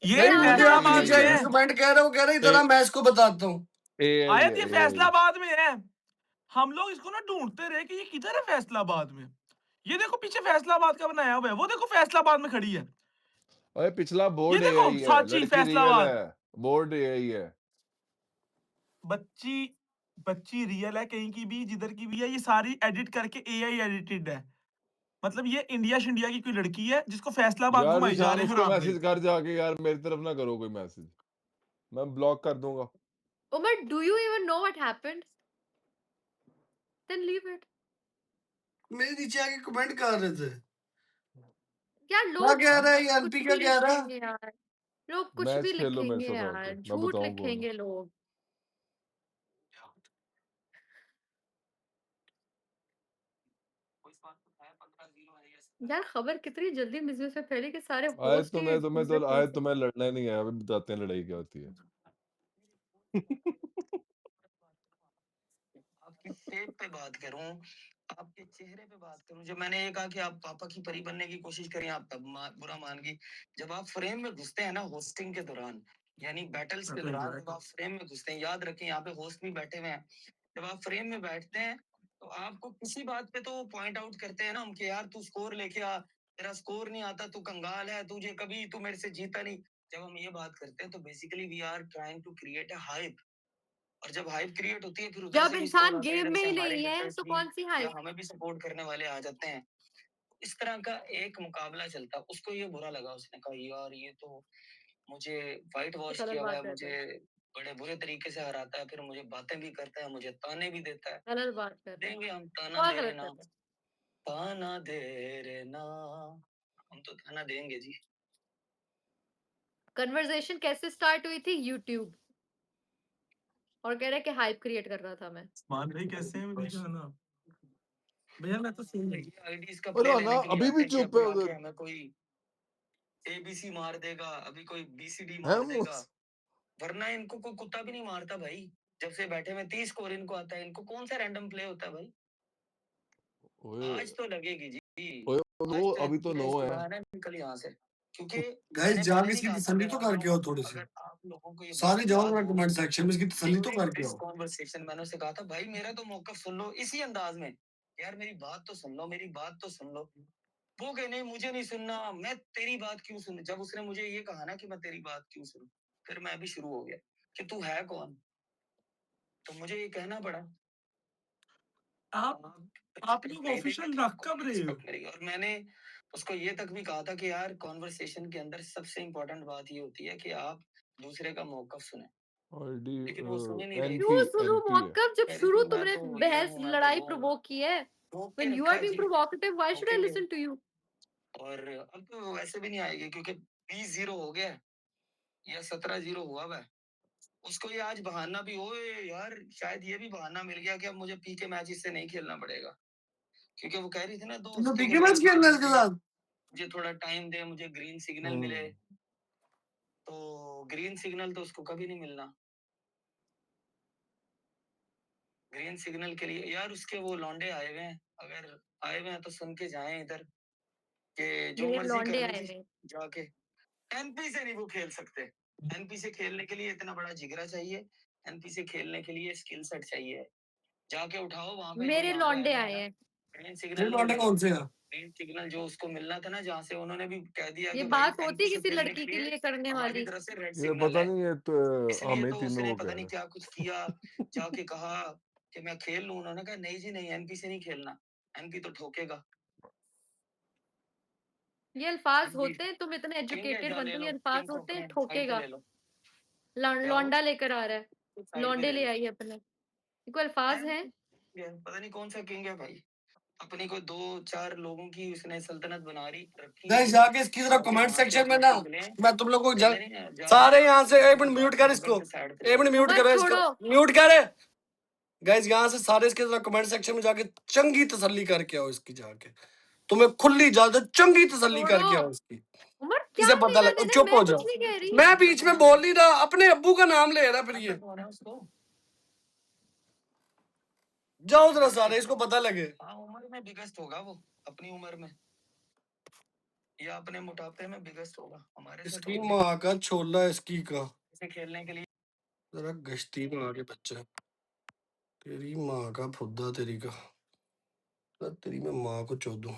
ये ये नहीं, मुझे आता आपकी फैसलाबाद में चीज है। की कमेंट कह रहा हूँ, कह रहा है इधर ए आ, मैं इसको बताता हूँ। एआई आयत है ये एआई। फैसलाबाद में है। हम लोग इसको ना ढूंढते रहे कि ये किधर है फैसलाबाद में। ये देखो पीछे फैसलाबाद का बनाया हुआ है, वो देखो फैसलाबाद में खड़ी है। अरे पिछला ये बोर्ड देखो एआई है, सांची लड़की रियल फैसलाबाद। है। बोर्ड एआई है। बच्ची बच्ची रियल है कहीं की भी, जिधर की भी है, ये सारी एडिट करके एआई एडिटेड है। मतलब ये इंडिया शिंडिया की कोई लड़की है जिसको फैसलाबाद यार घुमाई जा निशान रहे हैं उसको हराम दे। मैसेज कर जाके, यार मेरी तरफ ना करो कोई मैसेज, मैं ब्लॉक कर दूंगा। Umar do you even know what happened then leave it. मेरे नीचे आके कमेंट कर रहे थे। यार क्या लोग कह रहा है ये कुछ एनपी, क्या भी कह रहा है? लिखेंगे यार, लोग कुछ मैच भी खेल लो मेरे लिखेंगे साथ यार, आके, मैं झूठ बताऊं कौन। लिखेंगे लोग। यार खबर कितनी जल्दी मिस्यूज से फैली कि सारे आए होस्ट ही तुम्हें एक तुम्हें दूसरे तो को आए तुम्हें लड़ना ही नहीं है, अभी बताते हैं लड़ाई क्या होती है। आपकी शेप पे बात करूं, आपके चेहरे पे बात करूं, जब मैंने ये कहा कि आप पापा की परी बनने की कोशिश करें, आप तब बुरा मान गई। जब आप फ्रेम में घुसते हैं ना होस्टिंग के दौरान, यानी बैटल्स के दौरान जब आप फ्रेम में घुसते हैं, याद रखें यहाँ पे होस्ट भी बैठे हुए हैं, जब आप फ्रेम में बैठते हैं तो आपको किसी बात पे तो पॉइंट आउट करते हैं ना हम कि यार तू स्कोर लेके आ, तेरा स्कोर नहीं आता, तू कंगाल है, तुझे कभी तू मेरे से जीता नहीं। जब हम ये बात करते हैं तो basically we are trying to create a hype, और जब हाइप क्रिएट होती है फिर उधर जब से भी स्कोर इंसान आता है, गेम इधर में से ही हमारे नहीं है हेटर्स तो भी कौन सी या हाइप। हमें भी सपोर्ट करने वाले आ जाते हैं। इस तरह का एक मुकाबला चलता। उसको ये बुरा लगा, उसने कहा यार ये तो मुझे व्हाइट वॉश गलत किया हुआ बात है, कर रहे मुझे हैं, बड़े बुरे तरीके से हराता है, फिर मुझे बातें भी करता है, मुझे ताने भी देता है। गलत बात कर रहे हैं, देंगे हम ताना बहुत दे रहे गलत कर ना, रहे हैं। ताना दे रहे ना, हम तो ताना देंगे जी। कन्वर्सेशन कैसे स्टार्ट हुई थी, यूट्यूब, और कह रहे कि हाइप क्रिएट कर रहा था मैं। मान भाई कैसे हैं मेरी जान आप? भैया मैं तो सुन रही। आईडीज का अरे प्ले ना लेने के लिए अभी आते भी हैं कि चुप है अभी आके उधर। हमें कोई एबीसी मार देगा, अभी कोई बीसीडी है मार देगा, वरना इनको कोई कुत्ता भी नहीं मारता भाई। जब से बैठे में 30 स्कोर इनको आता है, इनको कौन सा रैंडम प्ले होता है भाई। ओए आज तो लगेगी जी, ओए आज वो तो अभी तो ऐसी 9 ऐसी है। बहाना निकल यहाँ से, क्योंकि गाइस मैंने जाके पहले नहीं इसकी कहा था तसल्ली अगर तो आप करके लोगों आओ थोड़ी सी। अगर आप लोगों को ये सारे बात जाओ याद ना हो कमेंट सेक्शन में इसकी तसल्ली तो ड्यूरिंग करके दिस आओ। कॉन्वर्सेशन मैंने उससे कहा था भाई मेरा तो मौकफ सुन लो इसी अंदाज में, यार मेरी बात तो सुन लो, मेरी बात तो सुन लो। वो कहे नहीं मुझे नहीं सुनना, मैं तेरी बात क्यों सुन। जब उसने मुझे ये कहा ना कि मैं तेरी बात क्यों सुनूं, फिर मैं भी शुरू हो गया कि तू है कौन, तो मुझे ये कहना पड़ा आप respect लोग नहीं देगा ऑफिशियल तो रख आपको कब भी रहे हो? respect मिलेगी। और मैंने उसको ये तक भी कहा था कि यार कॉन्वर्सेशन के अंदर सबसे इम्पोर्टेंट बात ये होती है कि आप दूसरे का मौकफ सुने, ऑलरेडी लेकिन वो सुन ही नहीं रही। क्यों सुनो एनपी है। मौकफ, जब कह रही शुरू थी मैं तुमने तो ये बहस हूँ, मैं तो लड़ाई वो हूँ, प्रोवोक की है, रोक के when you रखा are है being ji, provocative, why should I रोकेंगे। listen to you? और अब तो वैसे भी नहीं आएगी क्योंकि 20-0 हो गया है, या 17-0 हुआ हुआ है। उसको ये आज बहाना भी हो यार, शायद ये भी बहाना मिल गया कि अब मुझे पीके मैच इससे नहीं खेलना पड़ेगा, क्योंकि वो कह रही थी ना तुमने दोस्ती पीके के मैच खेलना है इसके साथ? मुझे थोड़ा टाइम दे, मुझे ग्रीन सिग्नल मिले, तो ग्रीन सिग्नल तो उसको कभी नहीं मिलना। ग्रीन सिग्नल के लिए यार उसके वो लौंडे आए हुए हैं, अगर आए हुए हैं तो सुन के जाएं इधर कि जो मेरे मर्जी लौंडे कर ले आए जी, हुए। जाके एनपी से नहीं वो खेल सकते। एनपी से खेलने के लिए इतना बड़ा जिगरा चाहिए, एनपी से खेलने के लिए स्किल सेट चाहिए। जाके उठाओ वहां पे जो मेरे यहाँ पे लौंडे आए आए हैं हैं। ग्रीन ये सिग्नल नहीं लौंडे मिलेगा। कौन से हैं? ग्रीन सिग्नल जो उसको मिलना था ना, जहाँ से उन्होंने भी कह दिया ये कि भाई बात होती एनपी से किसी खेलने लड़की के के लिए लिए करने हमारी वाली। तरफ से रेड ये सिग्नल पता है, नहीं ये तो इसलिए हमें तो तीनों उसने को पता कह नहीं रहा क्या कुछ किया, जाके कहा कि मैं खेल लूं। उन्होंने कहा नहीं जी नहीं, एनपी से नहीं खेलना, एनपी तो ठोकेगा। ये अल्फाज एनपी होते हैं, तुम इतने किंग है, एजुकेटेड जा ले बनते हो, लो ये अल्फाज किंग को, होते हैं, किंग साइड पे ठोकेगा। ले लो, जाओ लौंडा लेकर आ रहा है, साइड पे लौंडे ले ले लो। आई अपने। ये कोई अल्फाज हैं? पता नहीं कौन सा किंग है भाई, अपनी को 2-4 लोगों की उसने सल्तनत बना रखी है। गाइस जाके इसकी जरा जाके कमेंट वहां से सेक्शन में अपना ना किंग ले, मैं तुम लोगों को खेलने नहीं है, जा सारे यहाँ से एक अपनी मिनट म्यूट बात कर खत्म इसको, करके साइड पे एक ले मिनट आओ। म्यूट उमर करो इसको, छोड़ो। म्यूट करे। गाइस यहाँ से सारे इसके जरा कमेंट सेक्शन में जाके चंगी तसल्ली करके आओ इसकी, जाके तुम्हें खुली इजाजत, चंगी तसल्ली छोड़ो करके आओ इसकी। उमर, क्या इसे पता लेना लग, देना, चुप मैं हो कुछ जाओ। नहीं कह रही। मैं बीच में बोल नहीं रहा, अपने अब्बू का नाम ले रहा फिर ये। कौन है उसको? जाओ जरा सारे, इसको पता लगे। हाँ उम्र में बिगस्ट होगा वो, अपनी उम्र में या अपने मोटापे में बिगस्ट होगा, हमारे से इसकी तो माँ का छोला इसकी का इसे खेलने के लिए। जरा गश्ती में आगे बच्चा, तेरी माँ का फुद्दा तेरी का, तेरी मैं माँ को चोदूं।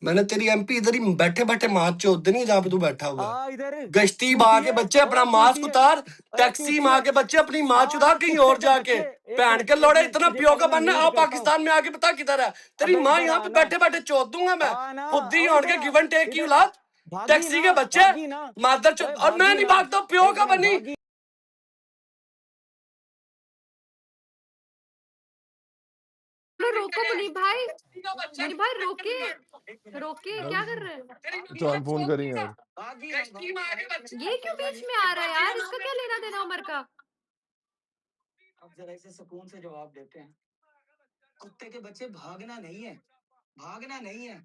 मैंने तेरी एमपी इधर ही बैठे बैठे माँ चोद देनी जहाँ पे तू बैठा हुआ है। इधर गश्ती माँ के बच्चे अपना मास्क उतार, टैक्सी माँ के बच्चे अपनी माँ चुदा कहीं और जाके। पहन के लौड़े इतना पियो का बनना, आओ पाकिस्तान में आके बता किधर है तेरी माँ। यहाँ पे बैठे बैठे चोद दूंगा मैं, खुदी होड़ के गिवन टेक की औलाद, टैक्सी के बच्चे मादर चोद। और मैं नहीं भागता, पियो का बनी। रोको मुनीब भाई, मुनीब भाई रोके, रोके, क्या कर रहे हैं? चांद फोन करी यार। ये क्यों बीच में आ रहा है यार, इसका क्या लेना देना उमर का? अब जरा इसे सुकून से जवाब देते हैं। कुत्ते के बच्चे भागना नहीं है, भागना नहीं है,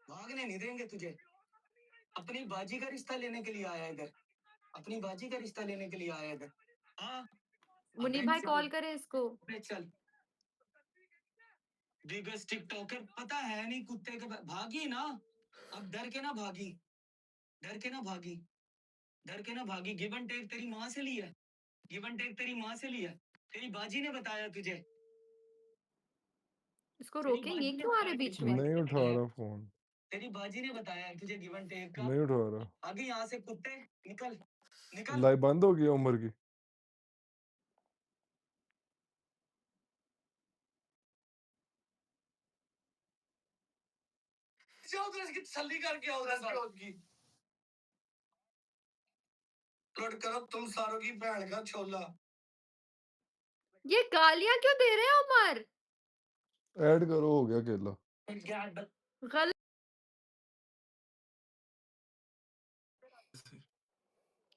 भागने नहीं देंगे तुझे। अपनी बाजी का रिश्ता लेने के लिए आया इधर, अपनी बाजी का रिश्ता लेने के लिए आया इधर। हाँ मुनीब भाई कॉल करे इसको। चल बिगेस्ट टिकटॉकर, पता है नहीं कुत्ते के भागी ना, अब डर के ना भागी, डर के ना भागी, डर के ना भागी। गिवन टेक तेरी माँ से लिया, गिवन टेक तेरी माँ से लिया, तेरी बाजी ने बताया तुझे। इसको रोके, ये क्यों आ रहे बीच में? नहीं उठा रहा फोन, तेरी बाजी ने बताया तुझे गिवन टेक का। नहीं उठा रहा। आगे यहाँ से कुत्ते निकल, निकल। लाइव बंद हो गया उमर की। जाओ तो इसकी तसल्ली करके आओ की। लड़ करो तुम सारों की बहन का छोला। ये गालियां क्यों दे रहे हैं उमर? ऐड करो, हो गया केला। गलत।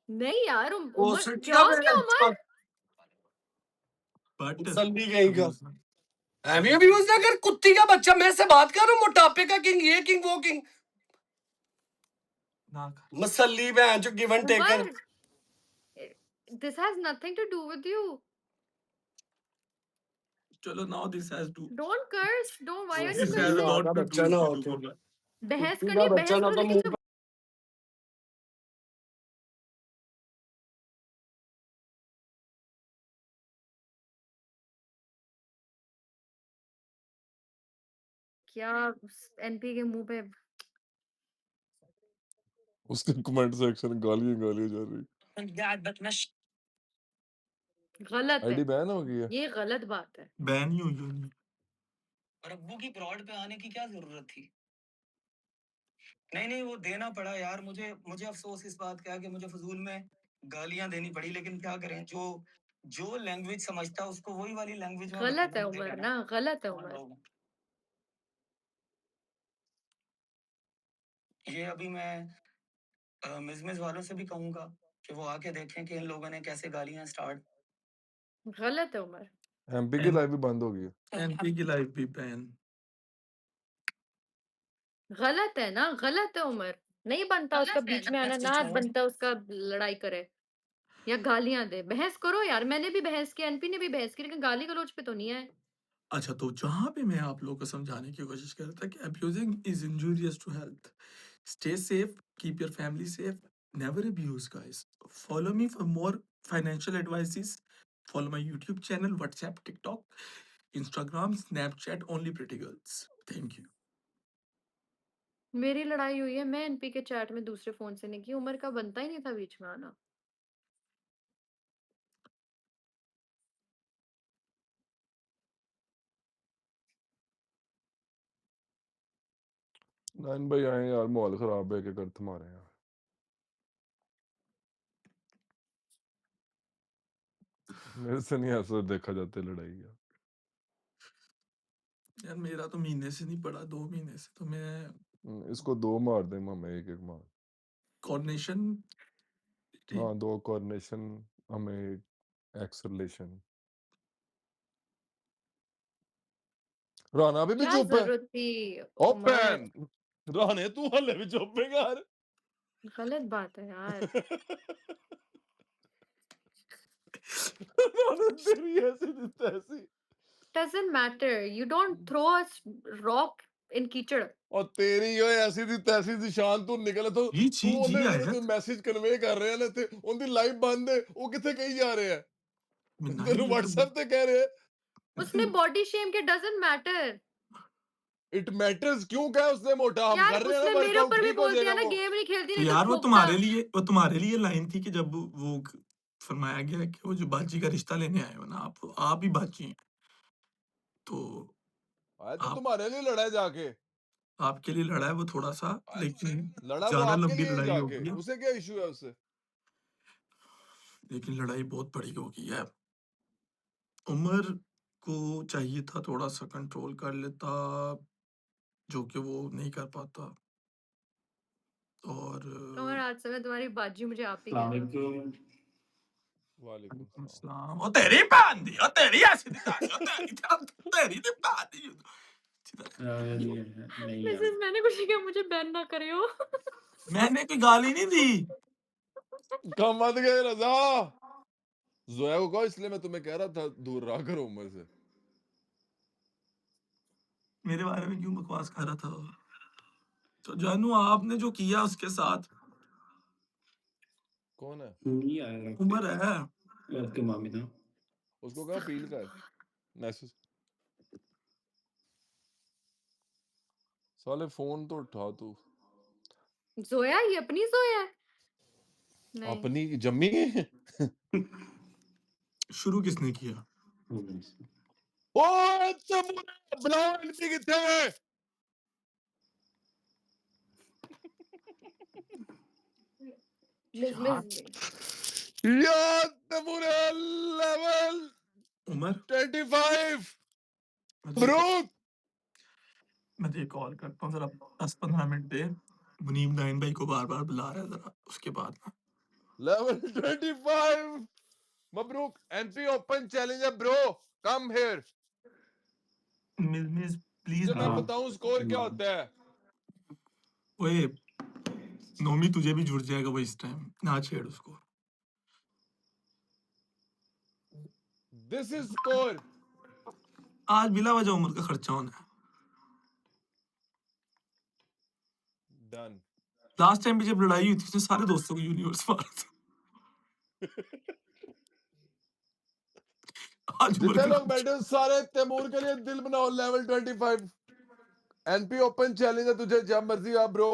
नहीं यार उमर जाओ क्या उमर? बट तसल्ली कहीं का अभी अभी उसने अगर कुत्ती का बच्चा, मैं से बात कर रहा हूँ, मोटापे का किंग, ये किंग वो किंग, मसल्ली बहन जो गिवन टेकर। Umar, this has nothing to do with you. चलो now this has to Don't curse. Don't. Why are you this has a cursing? lot to do बच्चा ना with हो you. तो बहस कुत्ती करनी का है, बच्चा बहस ना करो, तो लेकिन मुंह जब क्या एनपी के मुंह पे उसके कमेंट सेक्शन गालियां जा रही। गलत है, आईडी बैन हो गई है। ये गलत बात है। बैन ही हुई है। और अब्बू की ब्रॉड पे आने की क्या जरूरत थी? नहीं वो देना पड़ा यार, मुझे अफसोस इस बात का है कि मुझे फजूल में गालियां देनी पड़ी, लेकिन क्या करें, जो लैंग्वेज समझता है उसको वही वाली लैंग्वेज में गलत है बताना पड़ेगा उमर ना। ना, गलत है कौन उमर। लोग? ये अभी मैं मिजमिज वालों से भी कहूंगा कि वो आके देखें कि इन लोगों ने कैसे गालियां स्टार्ट। गलत है उमर। एमपी की लाइव भी बंद हो गई है। एनपी की लाइफ भी बैन। गलत है ना, गलत है उमर। नहीं बनता उसका बीच में आना, ना बनता उसका लड़ाई करे या गालियां दे। बहस करो यार, मैंने भी बहस की, एनपी ने भी बहस की, लेकिन गाली गलौज पे तो नहीं है। अच्छा, तो जहां पे मैं आप लोगों को समझाने की कोशिश कर रहा था कि abusing is injurious to health, stay safe, keep your family safe, never abuse guys. Follow me for more financial advices, follow my YouTube channel, WhatsApp, TikTok, Instagram, Snapchat, only pretty girls. Thank you. मेरी लड़ाई हुई है, मैं NP के chat में दूसरे phone से नहीं की, उमर का बनता ही नहीं था बीच में आना। नाइन भाई आए यार, माहौल खराब है, के कर तुम्हारे यार। मेरे से नहीं ऐसा देखा जाता लड़ाई यार। यार मेरा तो महीने से नहीं पड़ा, 2 महीने से तो मैं इसको 2 मार दे, हमें एक मार। कोऑर्डिनेशन हाँ 2 कोऑर्डिनेशन, हमें एक्सलेशन। राना भी क्या चुप है। जरूरत थी उमर? ओपन राने तू हले भी चुप है यार। गलत बात है यार। राना तेरी ऐसी दी तैसी। Doesn't matter. You don't throw a rock in कीचड़। और तेरी यो ऐसी दी तैसी दी शान तू निकले तो जी तू ਉਹਨੇ आया ਜਿਹੜੇ ਕੋਈ ਮੈਸੇਜ ਕਨਵੇ ਕਰ ਰਿਹਾ ਨੇ ਤੇ ਉਹਦੀ ਲਾਈਵ ਬੰਦ ਹੈ, ਉਹ ਕਿੱਥੇ ਕਹੀ ਜਾ ਰਿਹਾ ਹੈ? ਤੈਨੂੰ WhatsApp ਤੇ ਕਹਿ ਰਿਹਾ उसने बॉडी शेम के डजंट मैटर इट मैटर्स। क्यों कहा उसने मोटा? हम यार। कर रहे हैं उसने ना, मेरे वर्कआउट ऊपर भी ठीक हो बोल दिया जाएगा ना, वो। गेम नहीं खेलती, तो नहीं यार तो वो तुम्हारे लिए लाइन थी कि जब वो फरमाया गया कि वो जो बाजी का रिश्ता लेने आए हो ना, आप ही बाजी हैं, तो आया तो आप तुम्हारे लिए लड़ा है जाके। आपके लिए लड़ा है वो थोड़ा सा, लेकिन लड़ा वो ज्यादा आपके लंबी लिए लड़ाई जाके, होगी है, उसे क्या इशू है उससे? लेकिन लड़ाई बहुत बड़ी होगी है। उमर को चाहिए था थोड़ा सा कंट्रोल कर लेता, जो कि वो नहीं कर पाता। और और आज से मैं तुम्हारी बाजी, मुझे आप ही कहना। वालेकुम सलाम। अस्सलाम। और तेरी भैन दी, और तेरी ऐसी दी तानी, और तेरी दी भैन दी। मिसेस, मैंने कुछ नहीं किया, मुझे बैन ना करे हो। मैंने कोई गाली नहीं दी। कम मत गए रजा। जोया को कहो, इसलिए मैं तुम्हें कह रहा था दूर रहा करो उमर से। मेरे बारे में क्यों बकवास कर रहा था? तो जानू आपने जो किया उसके साथ। कौन है? उमर है। आपके मामी ना उसको कहा अपील कर मैसेज। साले फोन तो उठा तू। जोया, ये अपनी जोया है? नहीं। अपनी जम्मी शुरू किसने किया? ओ बुलाओ एनपी किथे है? यार तमुरे लेवल उमर 25 ब्रूक। मैं तुझे कॉल करता हूँ, जरा 10-15 मिनट दे। मुनीब नाइन भाई को बार बार बुला रहा है, जरा उसके बाद ना। लेवल 25 मबरूक। NP open challenger bro, come here. Miss please तुझे मैं बताऊं स्कोर क्या होता है? ओए नोमी, तुझे भी जुड़ जाएगा वो इस टाइम, ना छेड़ उसको। दिस इज स्कोर आज बिला वजह उमर का खर्चा होना है। डन। लास्ट टाइम भी जब लड़ाई हुई थी उसने सारे दोस्तों को यूनिवर्स मारा था। आज उमर जितने का लोग खर्चा बैठे हो सारे तैमूर के लिए दिल बनाओ लेवल 25 एनपी ओपन चैलेंज है तुझे जब मर्जी आ ब्रो।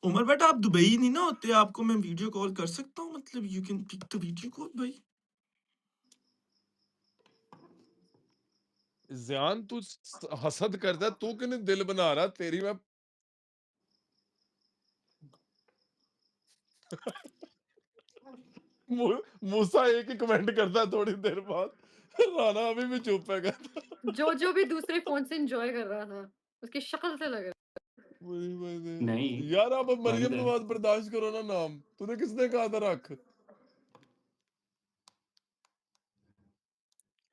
उमर बेटा आप दुबई नहीं ना होते, आपको मैं वीडियो कॉल कर सकता हूँ, मतलब you can pick the video call भाई। ज़ियान तू हसद करता, तू क्यों नहीं दिल बना रहा? तेरी मैं मूसा एक ही कमेंट करता है थोड़ी देर बाद, राना अभी भी चुप है कहता जो भी दूसरे फोन से एंजॉय कर रहा था, उसकी शक्ल से लग नहीं यार आप मरियम वाहिद है। नवाज बर्दाश्त करो ना नाम, तूने किसने कहा था रख?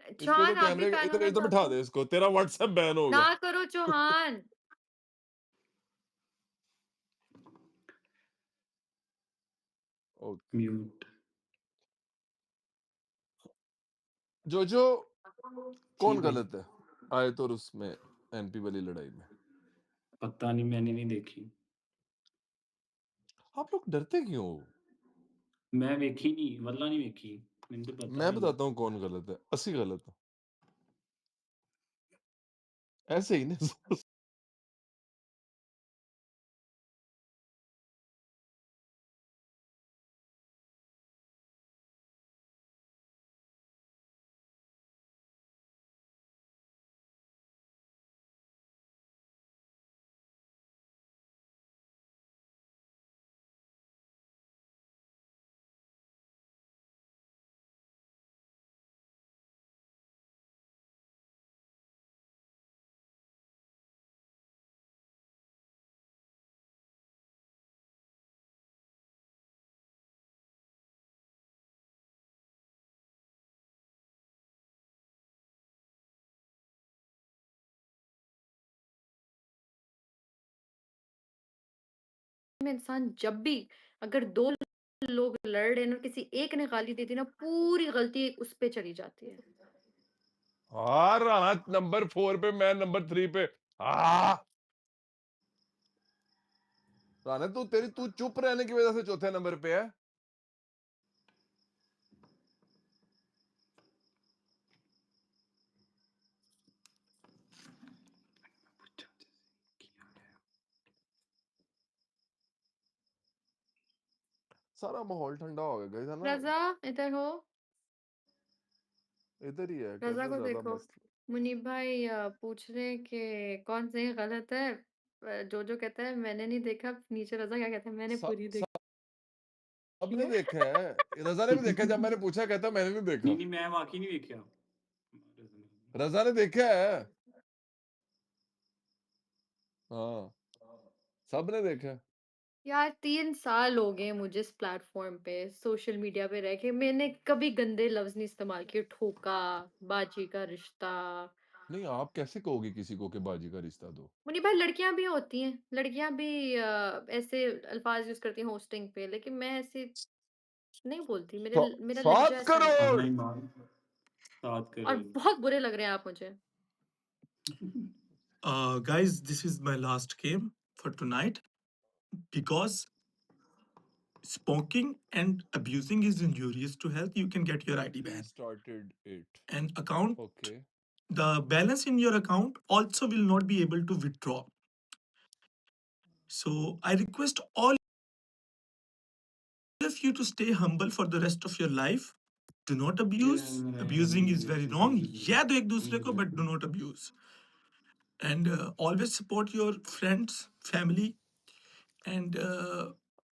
इसको तो चौहान, आप भी कैमरे फैन इधर होना इधर चाहते बिठा हो? दे इसको, तेरा व्हाट्सएप बैन ना होगा। करो चौहान। Okay mute. जोजो जी कौन भाई, गलत है आए तो उसमें एनपी वाली लड़ाई में? पता नहीं, मैंने नहीं देखी। आप लोग डरते क्यों हो? मैं वेखी नहीं, वल्ला नहीं वेखी, मैंने तो पता मैं भी नहीं। बताता हूँ कौन गलत है, असली गलत है ऐसे ही नहीं। में इंसान जब भी अगर 2 लोग लड़ रहे हैं ना, किसी एक ने गाली दे दी ना, पूरी गलती उस पे चली जाती है। हाँ राना नंबर 4 पे, मैं नंबर 3 पे। हाँ राना तू चुप रहने की वजह से चौथे नंबर पे है। सारा माहौल ठंडा हो गया गाइस, है ना? रज़ा, इधर हो। इधर ही है, रज़ा कैसे को ज्यादा देखो। मस्त। मुनीब भाई पूछ रहे हैं कि कौन सही गलत है। जो कहता है मैंने नहीं देखा, नीचे रज़ा क्या कहता है, मैंने पूरी देखी सबने है। देखा है, रजा ने भी देखा, जब मैंने पूछा कहता मैंने नहीं नहीं देखा। नहीं, मैं वाकई नहीं वेख्या। रजा ने देखा है, हाँ सबने देखा है। यार 3 साल हो गए मुझे इस प्लेटफॉर्म पे, सोशल मीडिया पे रह के, मैंने कभी गंदे लफ्ज नहीं इस्तेमाल किए। ठोका, बाजी का रिश्ता। नहीं आप कैसे कहोगे किसी को कि बाजी का रिश्ता दो? मुनीब भाई, लड़कियां भी होती हैं, लड़कियां भी ऐसे अल्फाज यूज करती हैं होस्टिंग पे, लेकिन मैं ऐसे नहीं बोलती। मेरा लहजा 7 ऐसा नहीं है। हाँ करोड़ ईमान, 7 और करोड़। बहुत बुरे लग रहे हैं आप मुझे। guys, this is my last game for tonight because smoking and abusing is injurious to health. You can get your ID ban started it. and account. Okay. The balance in your account also will not be able to withdraw. So I request all of you to stay humble for the rest of your life. Do not abuse. Abusing is very wrong. Yeah, do ek dusre ko, but do not abuse. And always support your friends, family, and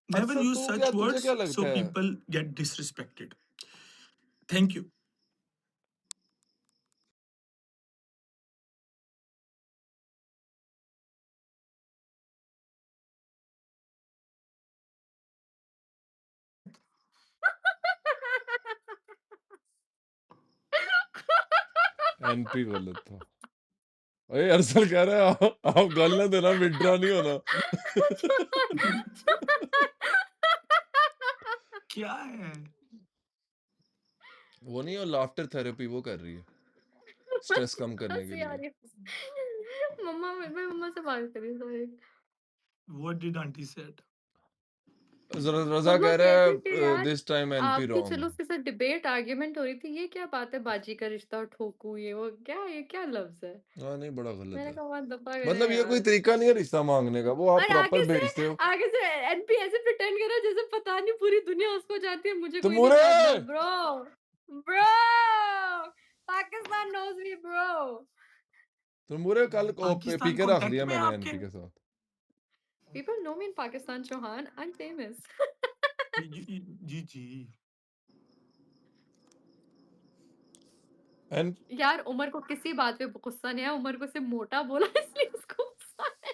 never Arshad use तू क्या, such तुझे words क्या so लगता है? people get disrespected. Thank you. NP गलत था। अरे अरसल कह रहे हैं आप गल ना देना, विड्रॉ नहीं होना। क्या है? वो नहीं, वो लाफ्टर थेरेपी वो कर रही है स्ट्रेस कम करने के हंसी आ लिए। रही है। मम्मा मैं मम्मा से बात कर रही हूँ sorry। What did auntie said? रजा मम्मा कह रहा कहती है कि यार दिस टाइम एनपी आपकी चलो रॉन्ग। उसके साथ डिबेट आर्ग्यूमेंट हो रही थी, ये क्या बात है बाजी का रिश्ता और ठोकू ये वो क्या, ये क्या लफ्ज है? हाँ नहीं, बड़ा गलत मैंने है। कहा मत दफा करे मतलब ये कोई यार। तरीका नहीं है रिश्ता मांगने का, वो आप और प्रॉपर भेजते हो। आगे से एनपी ऐसे प्रिटेंड कर रहा है जैसे पता नहीं पूरी दुनिया उसको जानती है, मुझे कोई नहीं तमूरे जानता। Bro Pakistan knows me bro. तमूरे कल को पाकिस्तान पीके रख कांटेक्ट लिया में है मैंने आपके? एनपी के साथ। People know me in Pakistan Chauhan, I am famous. जी जी। एन यार उमर को किसी बात पे गुस्सा नहीं है, उमर को सिर्फ मोटा बोला इसलिए उसको गुस्सा है।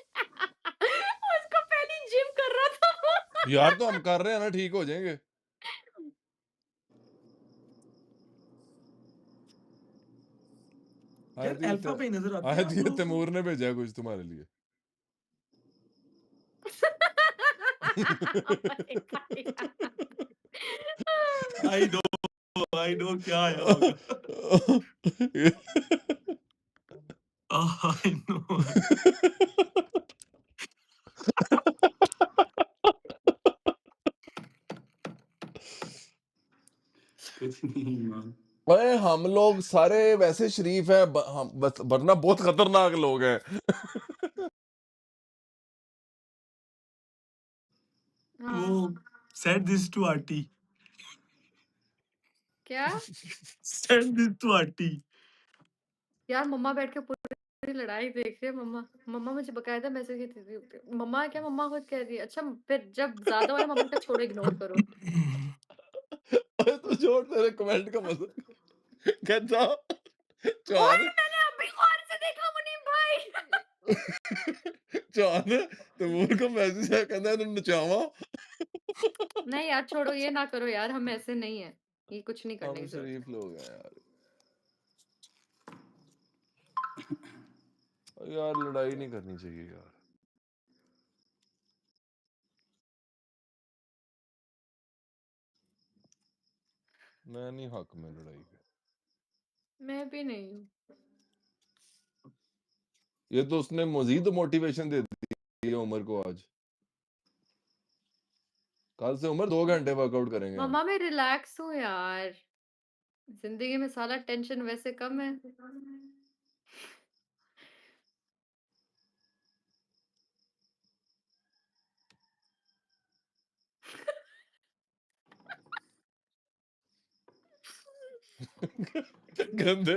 उसको पहले जिम कर रहा था वो। यार तो हम कर रहे हैं ना, ठीक हो जाएंगे। यार अल्फा पे नजर आते हैं आए आप थी लोगों को। तैमूर ने भेजा कुछ तुम्हारे लिए। आई नो क्या आया होगा। I know. कुछ नहीं मान। अरे हम लोग सारे वैसे शरीफ हैं, हम बस वरना बहुत खतरनाक लोग हैं। वो हाँ said this to आंटी। क्या said this to आंटी। यार मम्मा बैठ के पूरी लड़ाई देख रही है। मम्मा मम्मा मुझे बकायदा मैसेज करती थी। मम्मा क्या मम्मा खुद कह रही है, अच्छा फिर जब ज्यादा वाला मोमेंट का छोड़ो, इग्नोर करो। अरे तो जोड़ तेरे कमेंट का मजा कहता और चौहान मैंने अभी गौर से देखा मुनीम भाई। चौहान तैमूर को मैसेज है, कहता है तुम नचावा। नहीं यार छोड़ो, ये ना करो यार, हम ऐसे नहीं है, ये कुछ नहीं करने हम की जरूरत है। शरीफ लोग हैं यार। यार लड़ाई नहीं करनी चाहिए यार। मैं नहीं हक में लड़ाई के। मैं भी नहीं हूँ। ये तो उसने मजीद मोटिवेशन दे दी है उमर को आज। कल से उमर 2 घंटे वर्कआउट करेंगे हम। मम्मा मैं रिलैक्स हूँ यार, जिंदगी में सारा टेंशन वैसे कम है। गंदे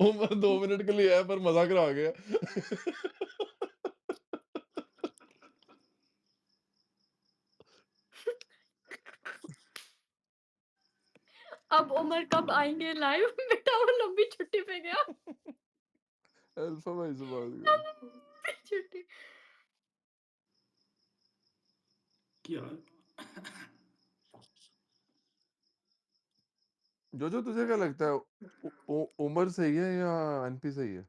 उमर 2 मिनट के लिए है पर मजाक आ गया। अब उमर कब आएंगे लाइव? बेटा वो लंबी छुट्टी पे गया। अल्फा भाई से बात कर। लंबी छुट्टी। क्या जो तुझे क्या लगता है उमर सही है या एनपी सही है?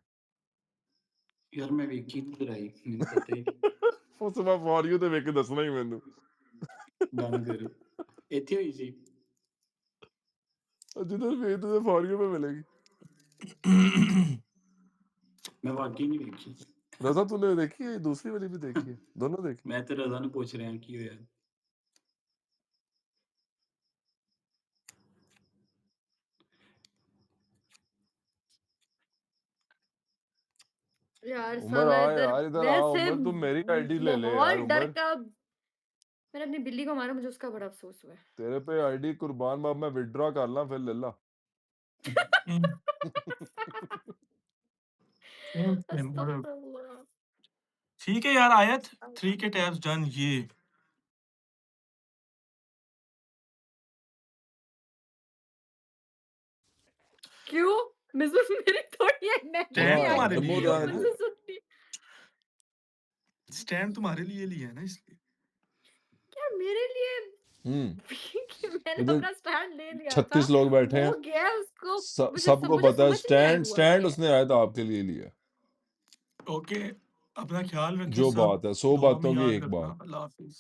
यार मैं ਵੇਖੀ ਨਹੀਂ ਲੜਾਈ ਮੈਨੂੰ ਪਤਾ ਹੀ ਨਹੀਂ। ਉਹ ਸਵਾ ਫॉर यू ਤੇ ਵੇਖ ਕੇ ਦੱਸਣਾ ਹੀ ਮੈਨੂੰ। ਬੰਦ ਕਰ ਇੱਥੇ ਹੋਈ ਸੀ। जिधर ਵੇਖ तुझे फॉर यू पे मिलेगी। ਮੈਂ ਵਾਕਈ ਨਹੀਂ ਵੇਖੀ। रजा तूने देखी है, दूसरी वाली भी देखी है, दोनों देखी? ਮੈਂ ਤੇ ਰਜ਼ਾ ਨੂੰ ਪੁੱਛ ਰਿਹਾ ਕੀ ਹੋਇਆ। यार उमर साला आ इधर यार, इधर आ वैसे उमर, तुम मेरी आईडी ले ले यार माहौल डर उमर। का। मैंने अपनी बिल्ली को मारा, मुझे उसका बड़ा अफसोस हुआ है। तेरे पे आईडी कुर्बान बाप मैं विड्रॉ कर ला फिर ले ला। अस्तगफुरुल्लाह। ठीक है यार आयत 3 के टैब्स डन। ये क्यों मिसेस मेरी थोड़ी है, मैं स्टैंड नहीं हाँ आई तुम्हारे हूँ, लिए तैमूर है रहने वो। दे। मुझसे सुननी। स्टैंड तुम्हारे लिए लिया है ना इसलिए। क्या मेरे लिए? मैंने इधर अपना स्टैंड ले लिया था, 36 लोग बैठे वो हैं, गया उसको। सबको मुझे पता है समझ नहीं आई स्टैंड हुआ स्टैंड क्या है। उसने आया था आपके लिए लिया। ओके अपना ख्याल रखें जो सब। बात है 100 दुआ में बातों की याद एक रखना। बात। अल्लाह हाफिज।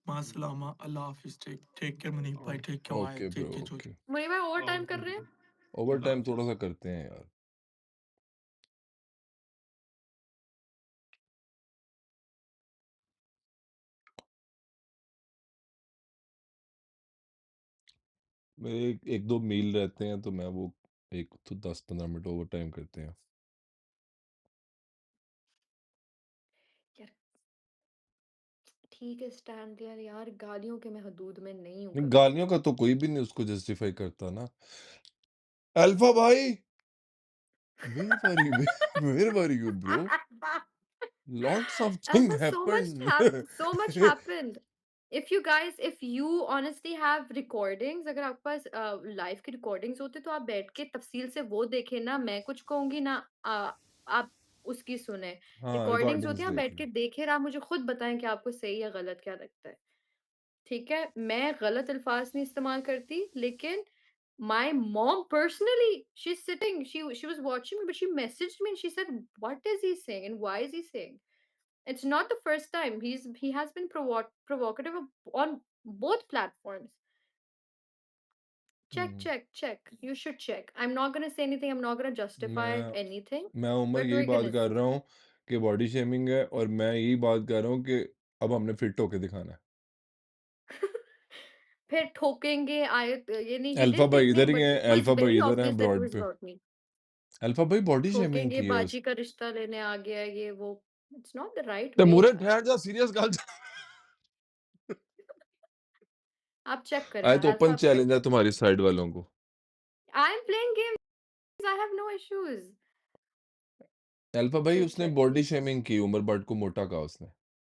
मासलामा, अल्लाह हाफिज, टेक केयर मुनीब भाई, take care my, okay take bro, care जो ओके। मुनीब भाई ओवर टाइम कर रहे हैं? ओवर अल्लाह टाइम हाफिज। थोड़ा सा करते हैं यार। मेरे एक दो मील रहते हैं तो मैं वो एक तो 10-15 मिनट ओवर टाइम करते हैं। यार ठीक है, स्टैंड लिया यार, गालियों के मैं हदूद में नहीं हूँ नहीं, कभी। गालियों का तो कोई भी नहीं उसको जस्टिफाई करता ना। अल्फा भाई, where were you bro? Lots of things Alpha, happened. so much happened. If you guys, if you honestly have recordings, अगर आपके पास लाइव की recordings होते तो आप बैठ के तफसील से वो देखें ना, मैं कुछ कहूंगी ना, आप उसकी सुने। हाँ, recordings रिकॉर्डिंग्स होती है, आप देख बैठ के ली। देखें, और आप मुझे खुद बताएं कि आपको सही या गलत क्या लगता है। ठीक है, मैं गलत अल्फाज नहीं इस्तेमाल करती, लेकिन my mom personally, she's sitting, she was watching me, but she messaged me and she said, what is he saying and why is he saying? It's not the first time. He has been provocative on both platforms. Hmm, Check. You should check. I'm not gonna say anything. I'm not gonna justify मैं anything, मैं Umar but यही we're बात gonna कर see. रहा हूँ कि body shaming है, और मैं यही बात कर रहा हूँ कि अब हमने फिट होके दिखाना है। फिर ठोकेंगे आयत ये नहीं, he अल्फा didn't भाई hit me, इधर ही but है, it was अल्फा भाई very इधर है obvious that it broad was पे। about me. अल्फा भाई बॉडी शेमिंग ठोकेंगे, की है बाजी का रिश्ता लेने आ गया, ये वो. It's not the right ते way, मुरे यार. ठहर जा, सीरियस गल आप चेक करें, आए तो अल्फा ओपन आप चेक चैलेंज है करें. तुम्हारी साइड वालों को। I'm playing games. I have no issues. Alpha भाई चेक उसने करिए. बॉडी शेमिंग की, उमर बट को मोटा कहा उसने।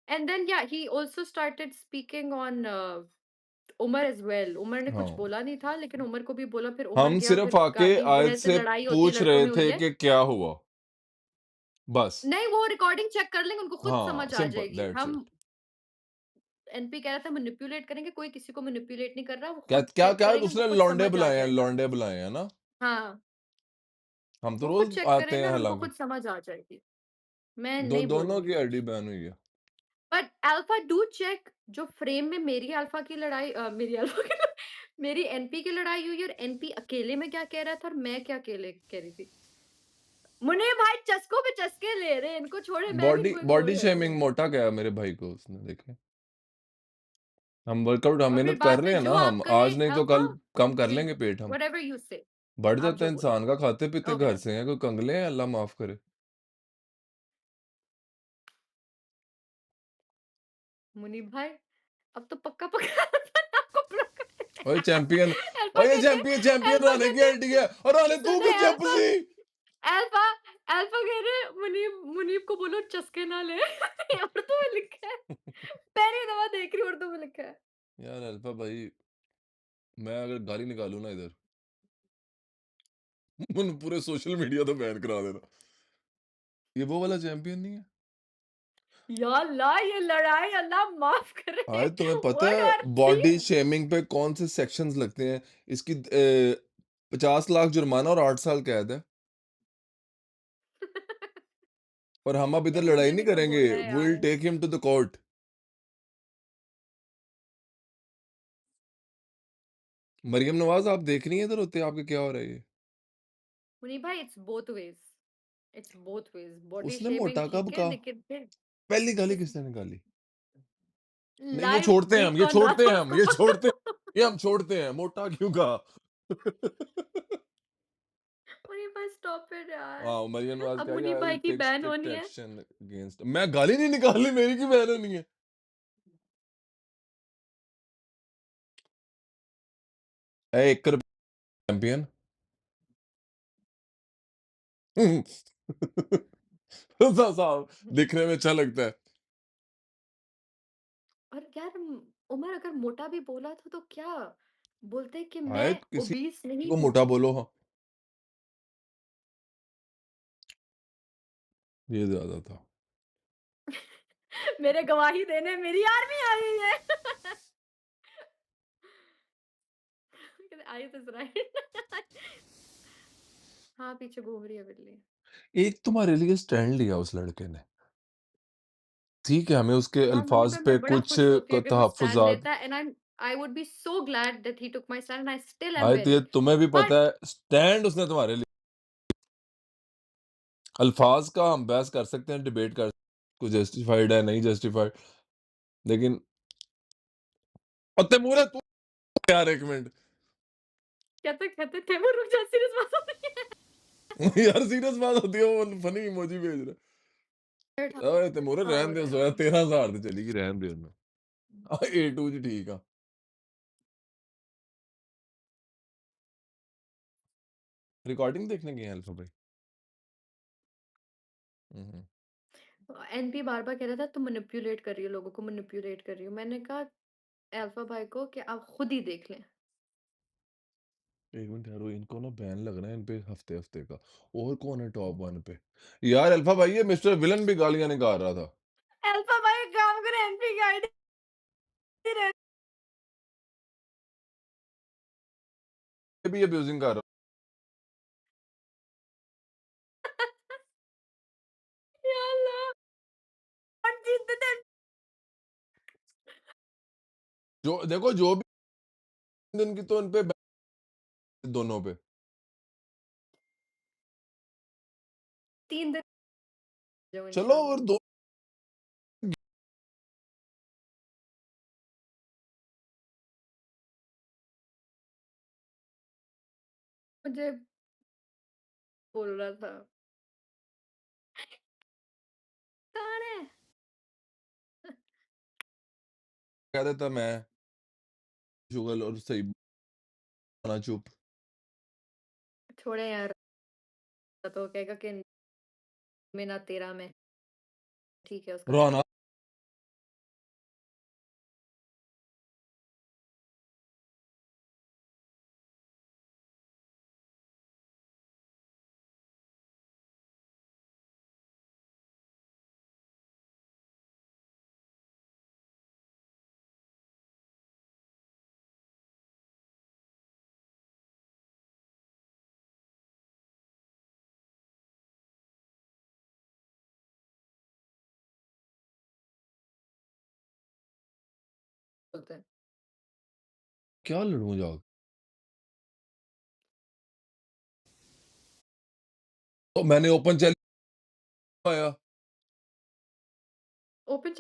And then yeah, he also started speaking on Umar as well. Umar ने कुछ हाँ, बोला नहीं था, लेकिन उमर को भी बोला, फिर उमर हम गया, सिर्फ फिर आके गाली आयत जैसे से लड़ाई होती है, पूछ लड़कों रहे में हुई थे है. कि क्या हुआ, बस। नहीं, वो रिकॉर्डिंग चेक कर लेंगे, उनको खुद हाँ, समझ आ सिंपल जाएगी. दैट्स हम इट। एनपी कह रहा था मैनिपुलेट करेंगे, कोई किसी को मैनिपुलेट नहीं कर रहा, वो क्या खुद क्या चेक क्या करेंगे, उनको उसने खुद समझ आ जाएगा. लौंडे बुलाए हैं ना। हाँ, हम तो वो खुद रोज चेक आते करेंगे हैं और उनको हालांकि। खुद समझ आ जाएगी. मैं नहीं दोनों बोलूंगी की कुछ. आईडी बैन हुई है। बट अल्फा डू चेक, जो फ्रेम में मेरी अल्फा की लड़ाई मेरी अल्फा की मेरी एनपी की लड़ाई हुई, और एनपी अकेले में क्या कह रहा था और मैं क्या अकेले कह रही थी. मुने भाई चस्कों पे चस्के ले रहे हैं, इनको छोड़े, मैं भी बॉडी इनको एक गोली बॉडी दे दूंगी. शेमिंग मोटा क्या मेरे भाई को उसने देखे। हम वर्कआउट, हम और फिर मेहनत कर बाद रहे में हैं जो ना, आप हम करें आज नहीं तो अल्फा, कल कम कर जी, लेंगे पेट हम। व्हाटएवर यू से, बढ़ आप जाता जो है बोले. इंसान का, खाते पीते ओके. घर से हैं, कोई कंगले हैं, अल्लाह माफ करे। मुनीब भाई, अब तो पक्का पक्का आपको ब्लॉक कर देते ओए चैंपियन, हैं. अल्फा ओए कहते चैंपियन चैंपियन अल्फा रहने की कहते आईडी है, और रहने तू सुने की अल्फा, चपसी। अल्फा अल्फा कह रहे मुनीब मुनीब को बोलो चस्के ना ले. उर्दू में लिखा है, पहली दफा देख रही हूँ, उर्दू में लिखा है. यार अल्फा भाई, मैं अगर गाली निकालूं ना इधर, मन पूरे सोशल मीडिया तो बैन करा देना। ये वो वाला चैंपियन नहीं है। या अल्लाह, ये लड़ाई अल्लाह माफ करे. आए तुम्हें पता व्हाट है आर बॉडी दीस? शेमिंग पे कौन से सेक्शंस लगते हैं? इसकी 50 लाख जुर्माना और 8 साल कैद है। और हम अब ये इधर लड़ाई मुझे नहीं भी तो करेंगे, बोलना है वी विल यार. Take him to the court. Maryam Nawaz, आप देख रही हैं इधर होते आपके क्या हो रहा है ये? मुनीब भाई, it's both ways, it's both ways. Body उसने शेमिंग मोटा कब ठीक है, कहा? लेकिन फिर पहली गाली इस किसने निकाली? नहीं, ये लाइव छोड़ते हैं हम, देख ये कौन रहा छोड़ते था हैं हम, ये उसको. छोड़ते ये हम छोड़ते हैं, मोटा क्यों कहा? मुनीब भाई स्टॉप इट यार. हाँ, मरियम नवाज अब कह रही मुनीब आई भाई विल की टेक बैन स्ट्रिक्ट होनी है. Action against. मैं गाली नहीं निकाली, मेरी की बहन नहीं है। एक चैंपियन। साहब दिखने में अच्छा लगता है। और यार उमर अगर मोटा भी बोला था तो क्या बोलते कि मैं आए किसी ओबीस नहीं को हूँ. मोटा बोलो, हाँ ये ज्यादा था। मेरे गवाही देने मेरी आर्मी आई है. आई तो राइट. हाँ, पीछे घूम रही है बिल्ली. एक तुम्हारे लिए स्टैंड लिया उस लड़के ने। ठीक है, हमें उसके और मुझे अल्फाज मैं पे बड़ा कुछ खुश होती अगर वो स्टैंड तहफ़्फ़ुज़ात लेता है and I would be so glad that he took my stand and I still am भाई तो ये वेयरिंग तुम्हें भी पता बट है स्टैंड उसने तुम्हारे लिए अल्फाज का हम बहस कर सकते हैं, डिबेट कर कोई जस्टिफाइड है, नहीं जस्टिफाइड, लेकिन और तैमूर तू यार 1 मिनट कहते थे वो रुक जा सीरियस बात होती यार सीरियस बात होती है, वो फनी इमोजी भेज रहा है है। ओए तैमूर रहन और दे सोया 13,000 ਤੇ ਚਲੀ ਗਈ ਰਹਿਣ ਦੇ ਉਹਨੂੰ ਆ A2 ਚ ਠੀਕ ਆ रिकॉर्डिंग देखने गए हैं अल्फा भाई। हम्म। एनपी बार-बार कह रहा था तुम मैनिपुलेट कर रही हो लोगों को मैनिपुलेट कर रही हो। मैंने कहा अल्फा भाई को कि आप खुद ही देख लें। एक मिनट यार, इनको ना बैन लग रहा है इन पे हफ्ते हफ्ते का। और कौन है टॉप 1 पे? यार अल्फा भाई, ये मिस्टर विलन भी गालियां निकाल रहा था। अल्फा भाई एक काम करें एनपी की आईडी रहने ये भी अब्यूजिंग कर रहा या अल्लाह कौन जीतते थे जो देखो जो भी दिन की तो इन पे दोनों पे 3 दिन जाओ चलो इंशाल्लाह। और दो मुझे बोल रहा था कौन है? कह देता मैं जुगल और सही बना चुप। छोड़े यार तो कहेगा कि में ना तेरा में ठीक है उसका रोना बोलते हैं। क्या लड़ूं जाग तो मैंने ओपन चैलेंज आया ओपन